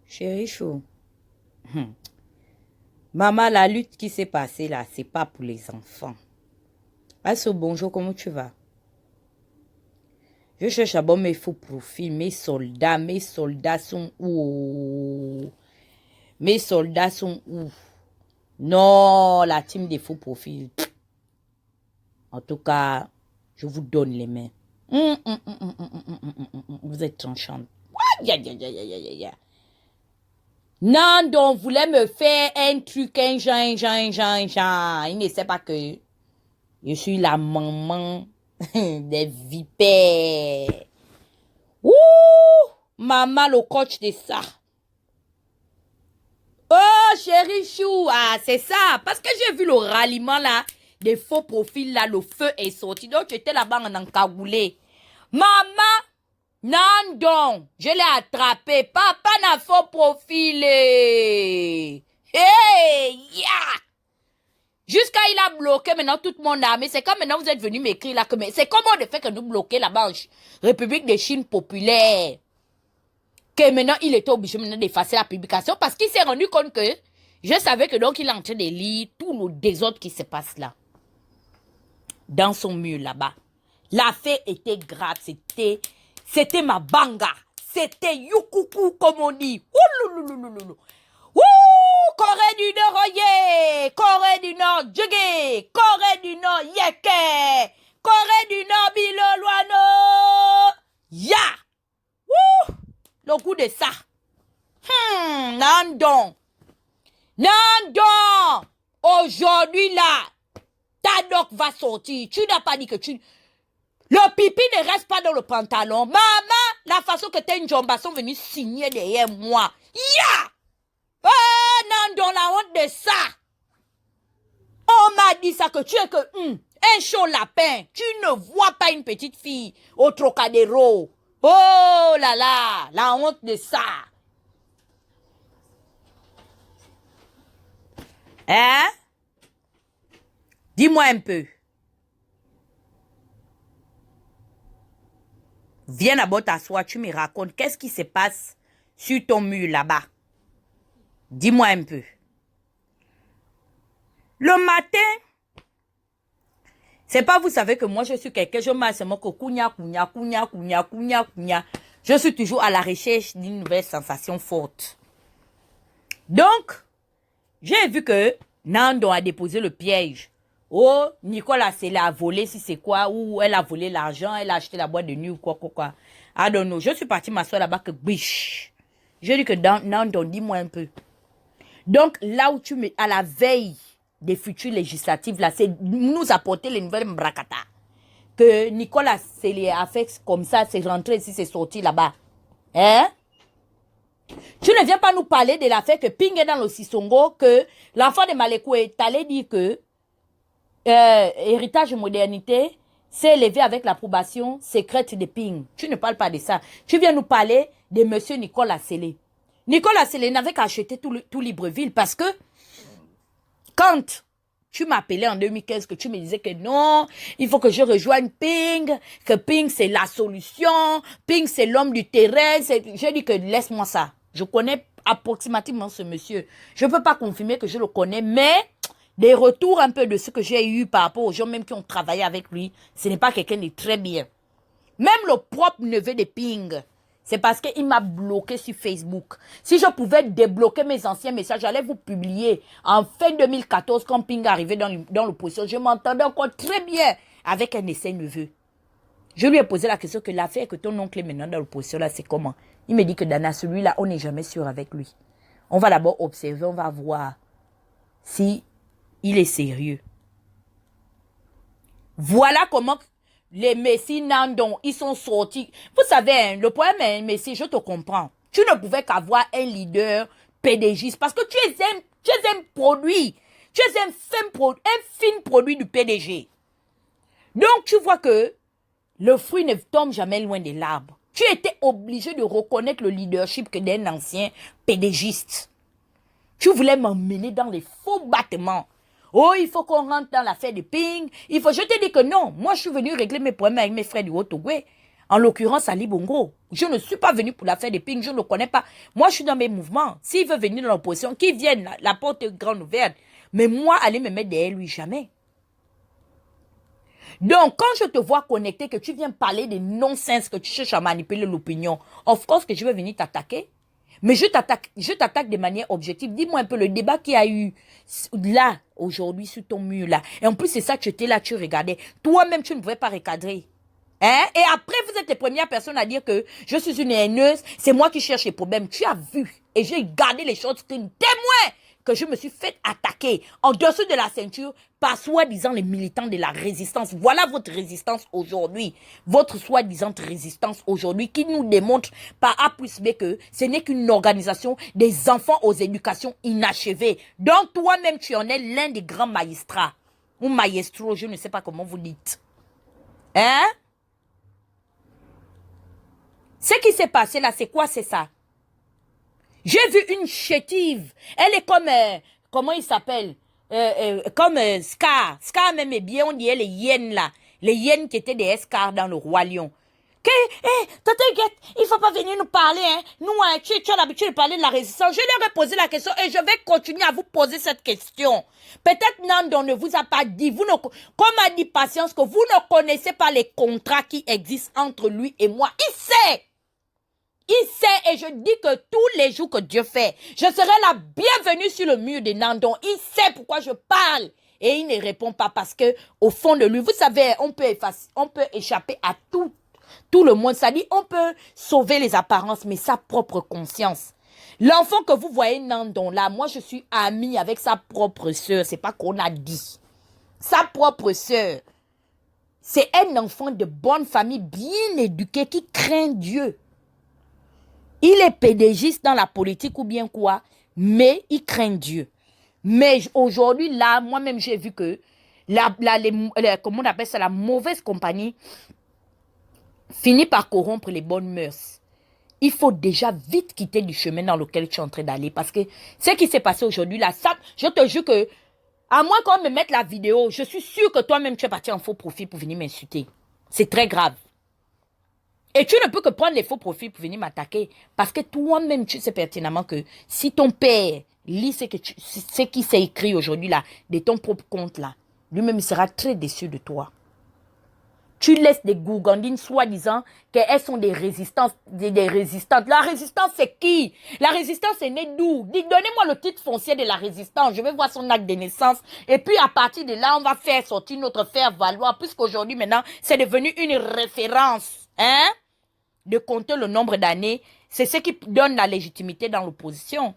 Chérie chou. Maman, la lutte qui s'est passée là, c'est pas pour les enfants. Asso, bonjour, comment tu vas? Je cherche d'abord mes faux profils, mes soldats sont où? Mes soldats sont où? Non, la team des faux profils. En tout cas, je vous donne les mains. Vous êtes tranchante. Non, donc, voulait me faire un truc, un genre. Il ne sait pas que je suis la maman des vipères. Ouh! Maman, le coach de ça. Oh, chérie chou, ah, c'est ça. Parce que j'ai vu le ralliement là, des faux profils là, le feu est sorti. Donc, j'étais là-bas en encagoulé. Maman, non, donc, je l'ai attrapé. Papa n'a faux profil. Hey, yeah! Jusqu'à il a bloqué maintenant toute mon armée. C'est comme maintenant vous êtes venu m'écrire là que c'est comment on fait que nous bloquer là-bas en République de Chine populaire. Que maintenant il était obligé maintenant d'effacer la publication parce qu'il s'est rendu compte que je savais que donc il est en train de lire tout le désordre qui se passe là. Dans son mur là-bas. L'affaire était grave. C'était ma banga. C'était youcoucou comme on dit. Oulouloulouloulou. Ouh, Corée du Nord, oye! Corée du Nord, djugé! Corée du Nord, yeke! Corée du Nord, biloloano! Ya! Ouh! Le goût de ça. Nandon! Nandon! Aujourd'hui, là, ta doc va sortir. Tu n'as pas dit que tu... Le pipi ne reste pas dans le pantalon. Maman, la façon que tes njomba sont venus signer derrière moi. Ya! Oh, non, dans la honte de ça. On m'a dit ça que tu es que un chaud lapin. Tu ne vois pas une petite fille au Trocadéro. Oh là là, la honte de ça. Hein? Dis-moi un peu. Viens d'abord t'asseoir, tu me racontes qu'est-ce qui se passe sur ton mur là-bas. Dis-moi un peu. Le matin, c'est pas vous savez que moi je suis quelqu'un, je m'asseye seulement que kounya. Je suis toujours à la recherche d'une nouvelle sensation forte. Donc, j'ai vu que Nando a déposé le piège. Oh, Nicolas Sélé a volé si c'est quoi, ou elle a volé l'argent, elle a acheté la boîte de nuit ou quoi. I don't know. Je suis partie m'asseoir là-bas que biche. J'ai dit que Nando, dis-moi un peu. Donc, là où tu mets à la veille des futures législatives, là, c'est nous apporter les nouvelles mbrakata. Que Nicolas Sélé a fait comme ça, c'est rentré ici, c'est sorti là-bas. Hein? Tu ne viens pas nous parler de l'affaire que Ping est dans le Sissongo, que l'enfant de Malekou est allé dire que héritage et modernité s'est élevé avec l'approbation secrète de Ping. Tu ne parles pas de ça. Tu viens nous parler de monsieur Nicolas Sélé. Nicolas Sélé n'avait qu'à acheter tout Libreville parce que quand tu m'appelais en 2015 que tu me disais que non, il faut que je rejoigne Ping, que Ping c'est la solution, Ping c'est l'homme du terrain. Je dis que laisse-moi ça. Je connais approximativement ce monsieur. Je ne peux pas confirmer que je le connais, mais des retours un peu de ce que j'ai eu par rapport aux gens même qui ont travaillé avec lui, ce n'est pas quelqu'un de très bien. Même le propre neveu de Ping, c'est parce qu'il m'a bloqué sur Facebook. Si je pouvais débloquer mes anciens messages, j'allais vous publier. En fin 2014, quand Ping arrivait dans l'opposition, je m'entendais encore très bien avec un de ses neveux. Je lui ai posé la question que l'affaire que ton oncle est maintenant dans l'opposition, là, c'est comment? Il me dit que Dana, celui-là, on n'est jamais sûr avec lui. On va d'abord observer, on va voir si il est sérieux. Voilà comment les Messi Nandon, ils sont sortis. Vous savez, hein, le problème est, Messi, je te comprends. Tu ne pouvais qu'avoir un leader PDGiste parce que tu es un produit. Tu es un fin produit du PDG. Donc, tu vois que le fruit ne tombe jamais loin de l'arbre. Tu étais obligé de reconnaître le leadership que d'un ancien PDGiste. Tu voulais m'emmener dans les faux battements. Oh, il faut qu'on rentre dans l'affaire de Ping. Je te dis que non. Moi, je suis venu régler mes problèmes avec mes frères du Haut-Togo. En l'occurrence, Ali Bongo. Je ne suis pas venu pour l'affaire de Ping. Je ne le connais pas. Moi, je suis dans mes mouvements. S'il veut venir dans l'opposition, qu'il vienne. La porte est grande ouverte. Mais moi, aller me mettre derrière lui, jamais. Donc, quand je te vois connecté, que tu viens parler des non-sens, que tu cherches à manipuler l'opinion, of course que je vais venir t'attaquer. Mais je t'attaque de manière objective. Dis-moi un peu le débat qu'il y a eu là, aujourd'hui, sur ton mur là. Et en plus, c'est ça, tu étais là, tu regardais. Toi-même, tu ne pouvais pas recadrer. Hein? Et après, vous êtes les premières personnes à dire que je suis une haineuse, c'est moi qui cherche les problèmes. Tu as vu. Et j'ai gardé les choses screen témoin que je me suis fait attaquer en dessous de la ceinture par soi-disant les militants de la résistance. Voilà votre résistance aujourd'hui. Votre soi-disant résistance aujourd'hui qui nous démontre par A plus B que ce n'est qu'une organisation des enfants aux éducations inachevées. Donc toi-même, tu en es l'un des grands magistrats. Ou maestro, je ne sais pas comment vous dites. Hein? Ce qui s'est passé là, c'est quoi, c'est ça? J'ai vu une chétive. Elle est comme, comment il s'appelle? Comme Scar. Scar même est bien, on dirait les hyènes là. Les hyènes qui étaient des Scar dans le Roi Lion. T'inquiète, il faut pas venir nous parler, hein. Nous, hein, tu as l'habitude de parler de la résistance. Je leur ai posé la question et je vais continuer à vous poser cette question. Peut-être Nandon ne vous a pas dit, comme a dit Patience, que vous ne connaissez pas les contrats qui existent entre lui et moi. Il sait. Il sait et je dis que tous les jours que Dieu fait, je serai la bienvenue sur le mur de Nandon. Il sait pourquoi je parle. Et il ne répond pas parce que au fond de lui, vous savez, on peut échapper à tout le monde. Ça dit, on peut sauver les apparences, mais sa propre conscience. L'enfant que vous voyez Nandon là, moi je suis amie avec sa propre sœur. C'est pas qu'on a dit. Sa propre sœur. C'est un enfant de bonne famille, bien éduqué, qui craint Dieu. Il est pédégiste dans la politique ou bien quoi, mais il craint Dieu. Mais aujourd'hui, là, moi-même, j'ai vu que comment on appelle ça, la mauvaise compagnie finit par corrompre les bonnes mœurs. Il faut déjà vite quitter du chemin dans lequel tu es en train d'aller. Parce que ce qui s'est passé aujourd'hui, là, ça, je te jure que, à moins qu'on me mette la vidéo, je suis sûre que toi-même, tu es parti en faux profil pour venir m'insulter. C'est très grave. Et tu ne peux que prendre les faux profils pour venir m'attaquer. Parce que toi-même, tu sais pertinemment que si ton père lit ce qui s'est écrit aujourd'hui là, de ton propre compte là, lui-même sera très déçu de toi. Tu laisses des gourgandines soi-disant qu'elles sont des résistantes. La résistance, c'est qui? La résistance est née d'où? Donnez-moi le titre foncier de la résistance. Je vais voir son acte de naissance. Et puis, à partir de là, on va faire sortir notre faire-valoir. Puisqu'aujourd'hui, maintenant, c'est devenu une référence. Hein? De compter le nombre d'années, c'est ce qui donne la légitimité dans l'opposition.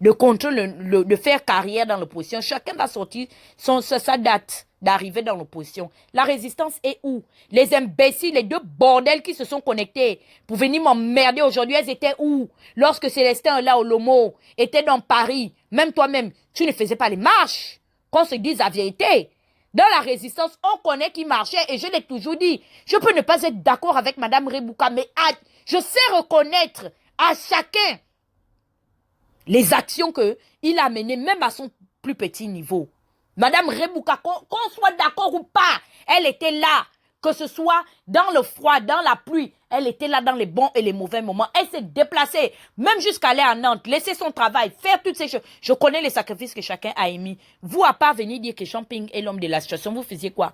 De compter de faire carrière dans l'opposition. Chacun va sortir sa date d'arrivée dans l'opposition. La résistance est où? Les imbéciles, les deux bordels qui se sont connectés pour venir m'emmerder aujourd'hui, elles étaient où? Lorsque Célestin, là, au Lomo, était dans Paris, même toi-même, tu ne faisais pas les marches. Qu'on se dise la vérité. Dans la résistance, on connaît qui marchait et je l'ai toujours dit. Je peux ne pas être d'accord avec Madame Rebouka, mais je sais reconnaître à chacun les actions qu'il a menées, même à son plus petit niveau. Madame Rebouka, qu'on soit d'accord ou pas, elle était là. Que ce soit dans le froid, dans la pluie, elle était là dans les bons et les mauvais moments. Elle s'est déplacée, même jusqu'à aller à Nantes, laisser son travail, faire toutes ces choses. Je connais les sacrifices que chacun a émis. Vous, à part venir dire que Champing est l'homme de la situation, vous faisiez quoi?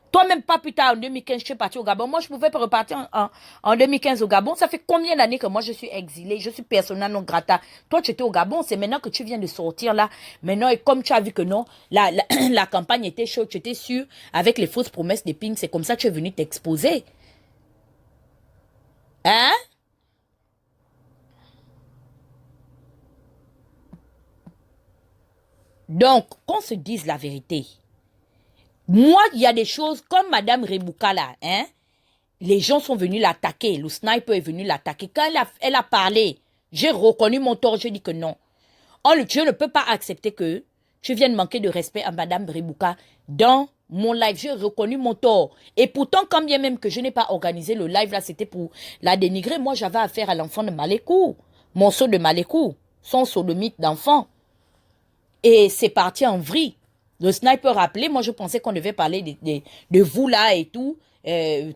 Toi-même, pas plus tard, en 2015, je suis parti au Gabon. Moi, je pouvais pas repartir en 2015 au Gabon. Ça fait combien d'années que moi, je suis exilée? Je suis persona non grata. Toi, tu étais au Gabon. C'est maintenant que tu viens de sortir là. Maintenant, et comme tu as vu que non, la campagne était chaude, tu étais sûr, avec les fausses promesses des Ping, c'est comme ça que tu es venu t'exposer. Hein? Donc, qu'on se dise la vérité. Moi, il y a des choses comme Madame Rebouka là, hein. Les gens sont venus l'attaquer. Le sniper est venu l'attaquer. Quand elle a parlé, j'ai reconnu mon tort. J'ai dit que non. Je ne peux pas accepter que tu viennes manquer de respect à Madame Rebouka dans mon live. J'ai reconnu mon tort. Et pourtant, quand bien même que je n'ai pas organisé le live là, c'était pour la dénigrer. Moi, j'avais affaire à l'enfant de Malékou. Mon saut de Malékou. Son sodomite d'enfant. Et c'est parti en vrille. Le sniper a appelé. Moi, je pensais qu'on devait parler de vous là et tout.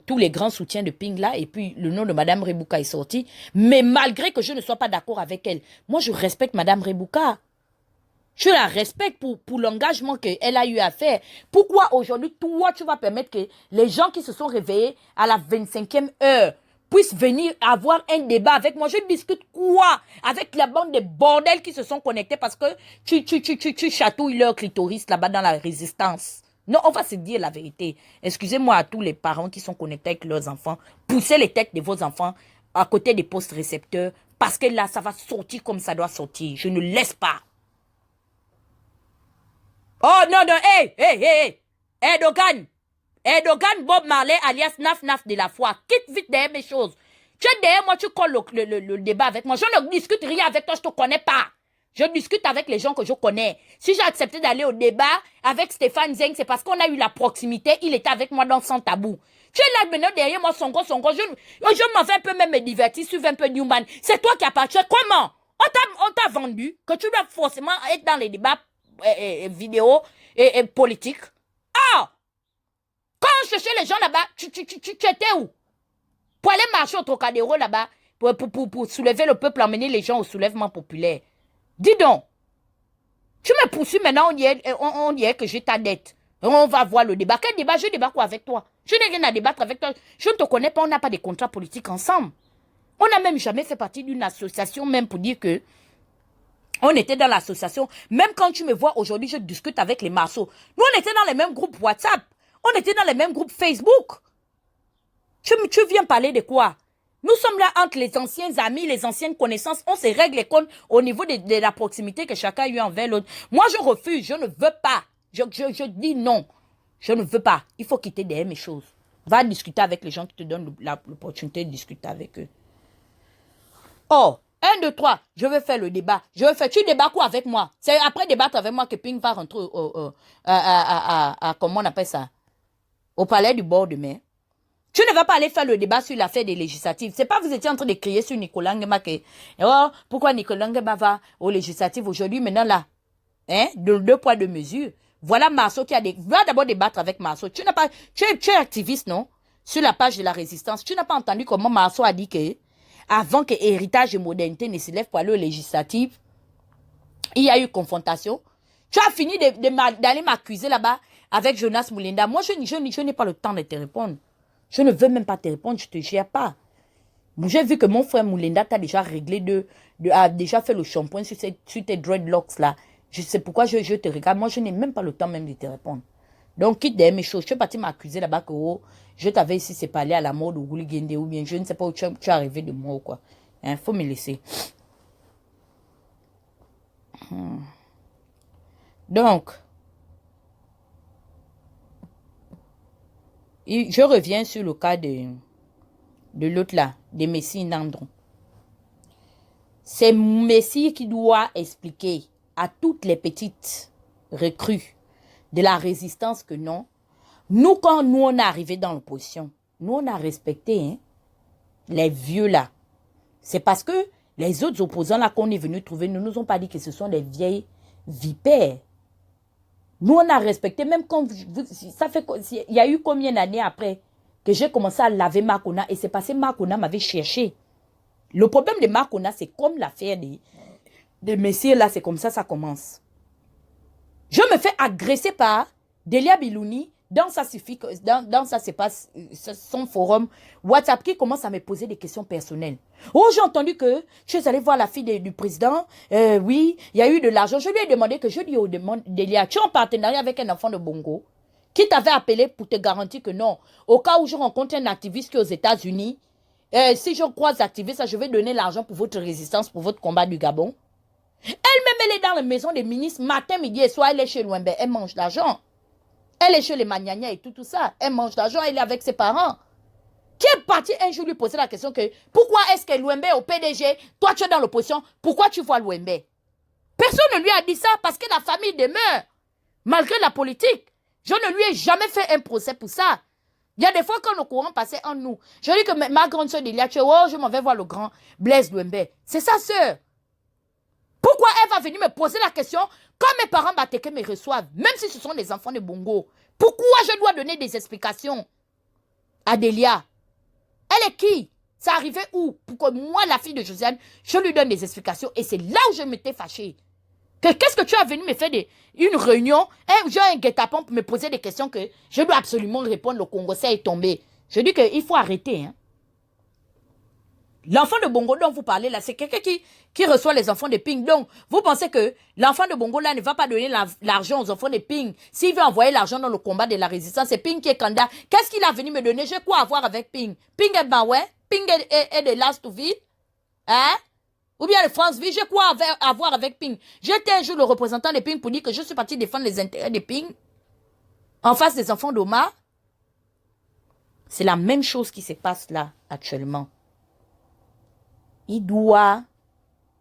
Tous les grands soutiens de Ping là. Et puis, le nom de Madame Rebouka est sorti. Mais malgré que je ne sois pas d'accord avec elle, moi, je respecte Madame Rebouka. Je la respecte pour l'engagement qu'elle a eu à faire. Pourquoi aujourd'hui, toi, tu vas permettre que les gens qui se sont réveillés à la 25e heure puissent venir avoir un débat avec moi? Je discute quoi avec la bande de bordels qui se sont connectés parce que tu chatouilles leur clitoris là-bas dans la résistance. Non, on va se dire la vérité. Excusez-moi à tous les parents qui sont connectés avec leurs enfants. Poussez les têtes de vos enfants à côté des postes récepteurs parce que là, ça va sortir comme ça doit sortir. Je ne laisse pas. Oh non, non, hey, Erdogan Bob Marley alias Naf Naf de la foi. Quitte vite derrière mes choses. Tu es derrière moi, tu colles le débat avec moi. Je ne discute rien avec toi, je ne te connais pas. Je discute avec les gens que je connais. Si j'ai accepté d'aller au débat avec Stéphane Zeng, c'est parce qu'on a eu la proximité. Il était avec moi dans Sans Tabou. Tu es là maintenant derrière moi, Songo. Je m'en vais un peu même me divertir, suivre un peu Newman. C'est toi qui as parti. Comment? On t'a vendu que tu dois forcément être dans les débats vidéo et politique. Ah! Quand on cherchait les gens là-bas, tu étais où? Pour aller marcher au Trocadéro là-bas, pour soulever le peuple, emmener les gens au soulèvement populaire. Dis donc, tu me poursuis maintenant, on y est que j'ai ta dette. On va voir le débat. Quel débat? Je débat quoi avec toi? Je n'ai rien à débattre avec toi. Je ne te connais pas, on n'a pas de contrat politique ensemble. On n'a même jamais fait partie d'une association, même pour dire que on était dans l'association. Même quand tu me vois aujourd'hui, je discute avec les marceaux. Nous, on était dans les mêmes groupes WhatsApp. On était dans les mêmes groupes Facebook. Tu viens parler de quoi? Nous sommes là entre les anciens amis, les anciennes connaissances. On se règle les comptes au niveau de la proximité que chacun a eu envers l'autre. Moi, je refuse. Je ne veux pas. Je dis non. Je ne veux pas. Il faut quitter derrière mes choses. Va discuter avec les gens qui te donnent l'opportunité de discuter avec eux. Oh, 1, 2, 3, je vais faire le débat. Tu débats quoi avec moi? C'est après débattre avec moi que Ping va rentrer comment on appelle ça? Au palais du bord de mer. Tu ne vas pas aller faire le débat sur l'affaire des législatives. C'est pas vous étiez en train de crier sur Nicolas Nguema que, oh, pourquoi Nicolas Nguema va aux législatives aujourd'hui, maintenant là? Hein? De 2 poids 2 mesures. Voilà Marceau qui a des... Va d'abord débattre avec Marceau. Tu es activiste, non? Sur la page de la résistance. Tu n'as pas entendu comment Marceau a dit que avant que héritage et modernité ne s'élève pour aller aux législatives, il y a eu confrontation. Tu as fini d'aller m'accuser là-bas avec Jonas Moulinda. Moi, je n'ai pas le temps de te répondre. Je ne veux même pas te répondre, je ne te gère pas. J'ai vu que mon frère Moulinda t'a déjà réglé a déjà fait le shampoing sur tes dreadlocks là. Je sais pourquoi je te regarde. Moi, je n'ai même pas le temps même de te répondre. Donc, quitte derrière mes choses. Tu es parti m'accuser là-bas que oh, je t'avais ici, c'est parlé à la mort de Gouli Gende ou bien je ne sais pas où tu es arrivé de moi ou quoi. Hein, faut me laisser. Donc, je reviens sur le cas de l'autre là, de Messi Nandron. C'est Messi qui doit expliquer à toutes les petites recrues de la résistance que non. Nous, quand nous on est arrivé dans l'opposition, nous on a respecté hein, les vieux là. C'est parce que les autres opposants là qu'on est venu trouver, ne nous ont pas dit que ce sont des vieilles vipères. Nous, on a respecté, même quand ça fait, il y a eu combien d'années après que j'ai commencé à laver Marcona et c'est passé Marcona m'avait cherché. Le problème de Marcona, c'est comme l'affaire de Messieurs là, c'est comme ça commence. Je me fais agresser par Delia Bilouni dans son forum WhatsApp qui commence à me poser des questions personnelles. Oh, j'ai entendu que tu es allé voir la fille du président. Oui, il y a eu de l'argent. Je lui ai demandé que je lui ai demandé, Delia, tu es en partenariat avec un enfant de Bongo qui t'avait appelé pour te garantir que non. Au cas où je rencontre un activiste qui est aux États-Unis, si je croise activiste, je vais donner l'argent pour votre résistance, pour votre combat du Gabon. Elle-même, elle est dans la maison des ministres, matin, midi et soir, elle est chez Louembe, elle mange l'argent. Elle est chez les Magnania et tout ça. Elle mange d'argent, elle est avec ses parents. Qui est parti un jour lui poser la question que pourquoi est-ce que Louembe est au PDG, toi tu es dans l'opposition, pourquoi tu vois Louembe? Personne ne lui a dit ça parce que la famille demeure. Malgré la politique, je ne lui ai jamais fait un procès pour ça. Il y a des fois quand le courant passait en nous, je dis que ma grande soeur Delia, oh, je m'en vais voir le grand Blaise Louembe. C'est sa soeur. Pourquoi elle va venir me poser la question quand mes parents Bateke me reçoivent, même si ce sont des enfants de Bongo? Pourquoi je dois donner des explications à Delia? Elle est qui? Ça arrivait où? Pour que moi, la fille de Josiane, je lui donne des explications. Et c'est là où je m'étais fâchée. Qu'est-ce que tu as venu me faire une réunion, genre un guet-apens pour me poser des questions que je dois absolument répondre, le Congo est tombé. Je dis qu'il faut arrêter. Hein. L'enfant de Bongo dont vous parlez là, c'est quelqu'un qui reçoit les enfants de Ping. Donc, vous pensez que l'enfant de Bongo là ne va pas donner l'argent aux enfants de Ping. S'il veut envoyer l'argent dans le combat de la résistance, c'est Ping qui est candidat. Qu'est-ce qu'il a venu me donner? J'ai quoi à voir avec Ping? Ping est Baoué? Ping est de Last to Vide? Hein? Ou bien le France Vie, j'ai quoi à voir avec Ping? J'étais un jour le représentant de Ping pour dire que je suis parti défendre les intérêts de Ping en face des enfants d'Omar. C'est la même chose qui se passe là actuellement. Il doit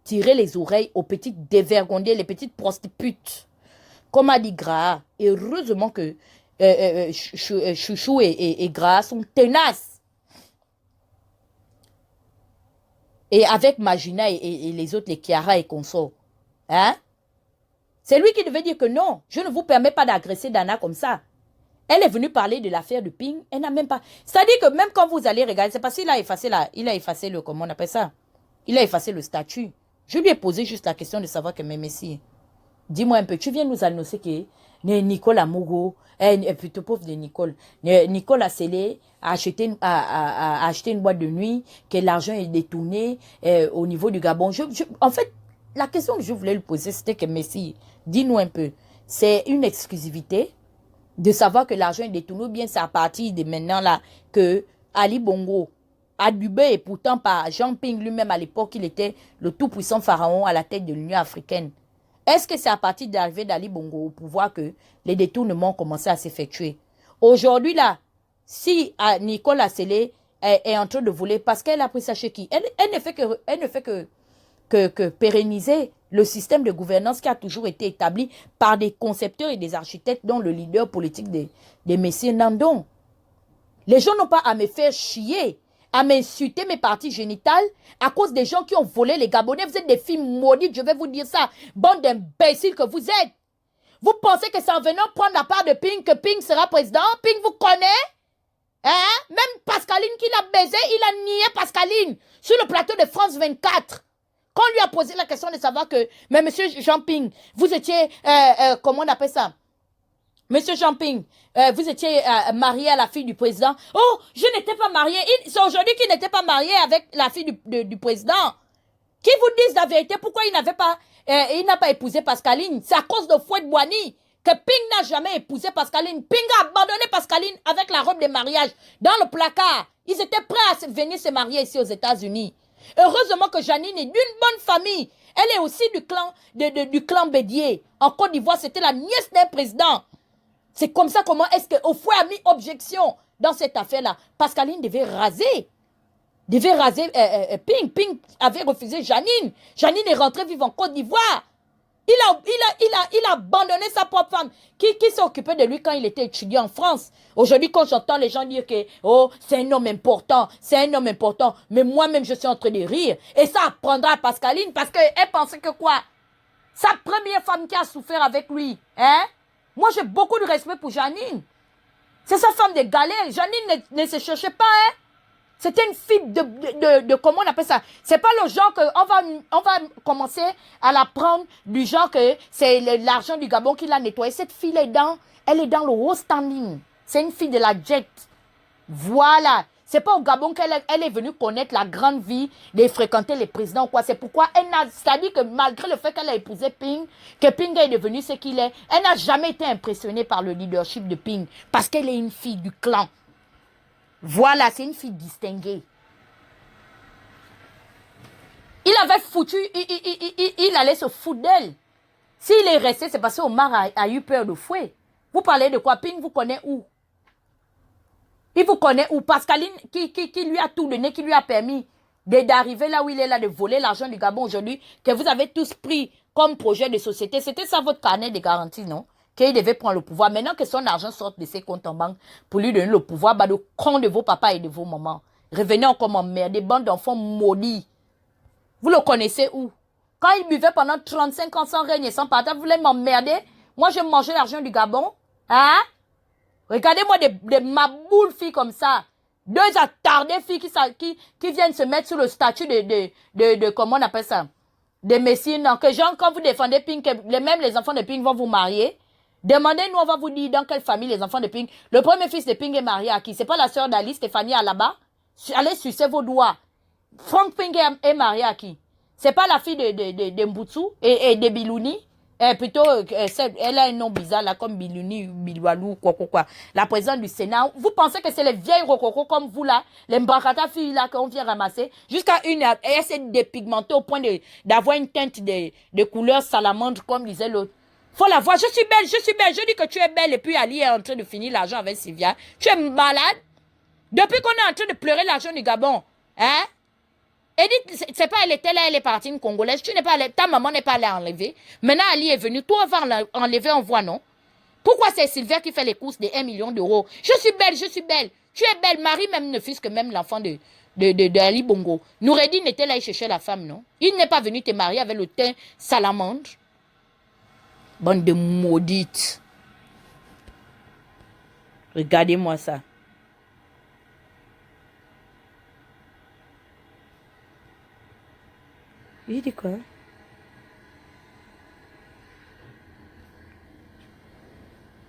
tirer les oreilles aux petites dévergondées, les petites prostituées. Comme a dit Graha, heureusement que Chouchou et Graha sont tenaces. Et avec Magina et les autres, les Kiara et consorts. Hein? C'est lui qui devait dire que non, je ne vous permets pas d'agresser Dana comme ça. Elle est venue parler de l'affaire de Ping. Elle n'a même pas... C'est-à-dire que même quand vous allez regarder, c'est parce qu'il a effacé le... Comment on appelle ça? Il a effacé le statut. Je lui ai posé juste la question de savoir que mes messieurs, dis-moi un peu, tu viens nous annoncer que Nicole Amogo, plutôt pauvre de Nicole, Nicole Assélé a acheté une boîte de nuit, que l'argent est détourné au niveau du Gabon. En fait, la question que je voulais lui poser, c'était que Messi, dis-nous un peu, c'est une exclusivité de savoir que l'argent est détourné ou bien c'est à partir de maintenant là que Ali Bongo, adubé et pourtant par Jean Ping lui-même à l'époque, il était le tout-puissant pharaon à la tête de l'Union africaine. Est-ce que c'est à partir de l'arrivée d'Ali Bongo au pouvoir que les détournements ont commencé à s'effectuer? Aujourd'hui, là, si Nicole Assélé est en train de voler parce qu'elle a pris ça chez qui? Elle ne fait que pérenniser le système de gouvernance qui a toujours été établi par des concepteurs et des architectes, dont le leader politique des messieurs Nandon. Les gens n'ont pas à me faire chier, à m'insulter mes parties génitales à cause des gens qui ont volé les Gabonais. Vous êtes des filles maudites, je vais vous dire ça. Bande d'imbéciles que vous êtes. Vous pensez que c'est en venant prendre la part de Ping que Ping sera président? Ping vous connaît? Hein? Même Pascaline qui l'a baisé, il a nié Pascaline sur le plateau de France 24. Quand on lui a posé la question de savoir que, mais monsieur Jean Ping, vous étiez, comment on appelle ça? Monsieur Jean Ping, vous étiez marié à la fille du président. Oh, je n'étais pas marié. C'est aujourd'hui qu'il n'était pas marié avec la fille du président. Qui vous dise la vérité, pourquoi il n'a pas épousé Pascaline? C'est à cause de Fouette Boigny que Ping n'a jamais épousé Pascaline. Ping a abandonné Pascaline avec la robe de mariage dans le placard. Ils étaient prêts à venir se marier ici aux États-Unis. Heureusement que Janine est d'une bonne famille. Elle est aussi du clan Bédier. En Côte d'Ivoire, c'était la nièce d'un président. C'est comme ça comment est-ce que Ofoué a mis objection dans cette affaire-là. Pascaline devait raser Ping. Ping avait refusé Janine. Janine est rentrée vivre en Côte d'Ivoire. Il a abandonné sa propre femme qui s'est occupée de lui quand il était étudiant en France. Aujourd'hui, quand j'entends les gens dire que oh, c'est un homme important, mais moi-même je suis en train de rire. Et ça apprendra à Pascaline parce qu'elle pensait que quoi? Sa première femme qui a souffert avec lui. Hein? Moi, j'ai beaucoup de respect pour Janine. C'est sa femme de galère. Janine ne se cherchait pas, hein? C'était une fille de comment on appelle ça? C'est pas le genre que on va commencer à la prendre du genre que c'est l'argent du Gabon qui l'a nettoyé. Cette fille elle est dans le haut standing. C'est une fille de la jet. Voilà. C'est pas au Gabon qu'elle est venue connaître la grande vie, de fréquenter les présidents ou quoi. C'est pourquoi c'est-à-dire que malgré le fait qu'elle a épousé Ping, que Ping est devenu ce qu'il est, elle n'a jamais été impressionnée par le leadership de Ping. Parce qu'elle est une fille du clan. Voilà, c'est une fille distinguée. Il avait foutu, il allait se foutre d'elle. S'il est resté, c'est parce qu'Omar a eu peur de Fouet. Vous parlez de quoi? Ping vous connaît où? Il vous connaît où? Pascaline qui lui a tout donné, qui lui a permis d'arriver là où il est là, de voler l'argent du Gabon aujourd'hui, que vous avez tous pris comme projet de société. C'était ça votre carnet de garantie, non? Qu'il devait prendre le pouvoir. Maintenant que son argent sort de ses comptes en banque pour lui donner le pouvoir, bah, le con de vos papas et de vos mamans. Revenez encore m'emmerder, bande d'enfants maudits. Vous le connaissez où? Quand il buvait pendant 35 ans sans règne et sans partage, vous voulez m'emmerder? Moi, je mangeais l'argent du Gabon. Hein? Regardez-moi des maboules filles comme ça. Deux attardées filles qui viennent se mettre sous le statut de comment on appelle ça? Des messines. Que genre, quand vous défendez Pink, même les enfants de Pink vont vous marier. Demandez-nous, on va vous dire dans quelle famille les enfants de Pink. Le premier fils de Pink est marié à qui? C'est pas la sœur d'Alice, Stéphanie à là-bas? Allez sucer vos doigts. Frank Pink est marié à qui? C'est pas la fille de Mbutsu et de Bilouni? Plutôt, elle a un nom bizarre là, comme Bilouni, Bilwalou, quoi. La présidente du Sénat. Vous pensez que c'est les vieilles rococos comme vous là, les mbrakata filles là qu'on vient ramasser, jusqu'à une, elle s'est dépigmentée au point d'avoir une teinte de couleur salamandre, comme disait l'autre. Faut la voir. Je suis belle. Je dis que tu es belle et puis Ali est en train de finir l'argent avec Sylvia. Tu es malade? Depuis qu'on est en train de pleurer l'argent du Gabon, hein? Edith, c'est pas elle était là, elle est partie une Congolaise. Tu n'es pas allée, ta maman n'est pas allée enlever. Maintenant, Ali est venu. Toi, va enlever en voie, non? Pourquoi c'est Sylvia qui fait les courses de 1 million d'euros? Je suis belle. Tu es belle. Marie même ne fût que même l'enfant de Ali Bongo. Noureddin était là, il cherchait la femme, non? Il n'est pas venu te marier avec le teint salamandre. Bande de maudites. Regardez-moi ça. Il dit quoi?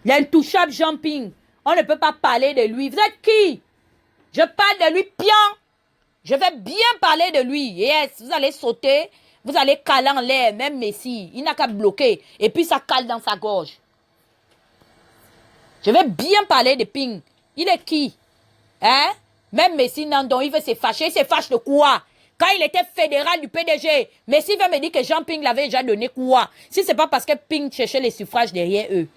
L'intouchable jumping. On ne peut pas parler de lui. Vous êtes qui? Je parle de lui, pian. Je vais bien parler de lui. Yes, vous allez sauter. Vous allez caler en l'air. Même Messi, il n'a qu'à bloquer. Et puis ça cale dans sa gorge. Je vais bien parler de Ping. Il est qui? Hein? Même Messi, Nandon, il veut se fâcher. Il se fâche de quoi? Quand il était fédéral du PDG, Messi va me dire que Jean Ping l'avait déjà donné quoi? Si c'est pas parce que Ping cherchait les suffrages derrière eux.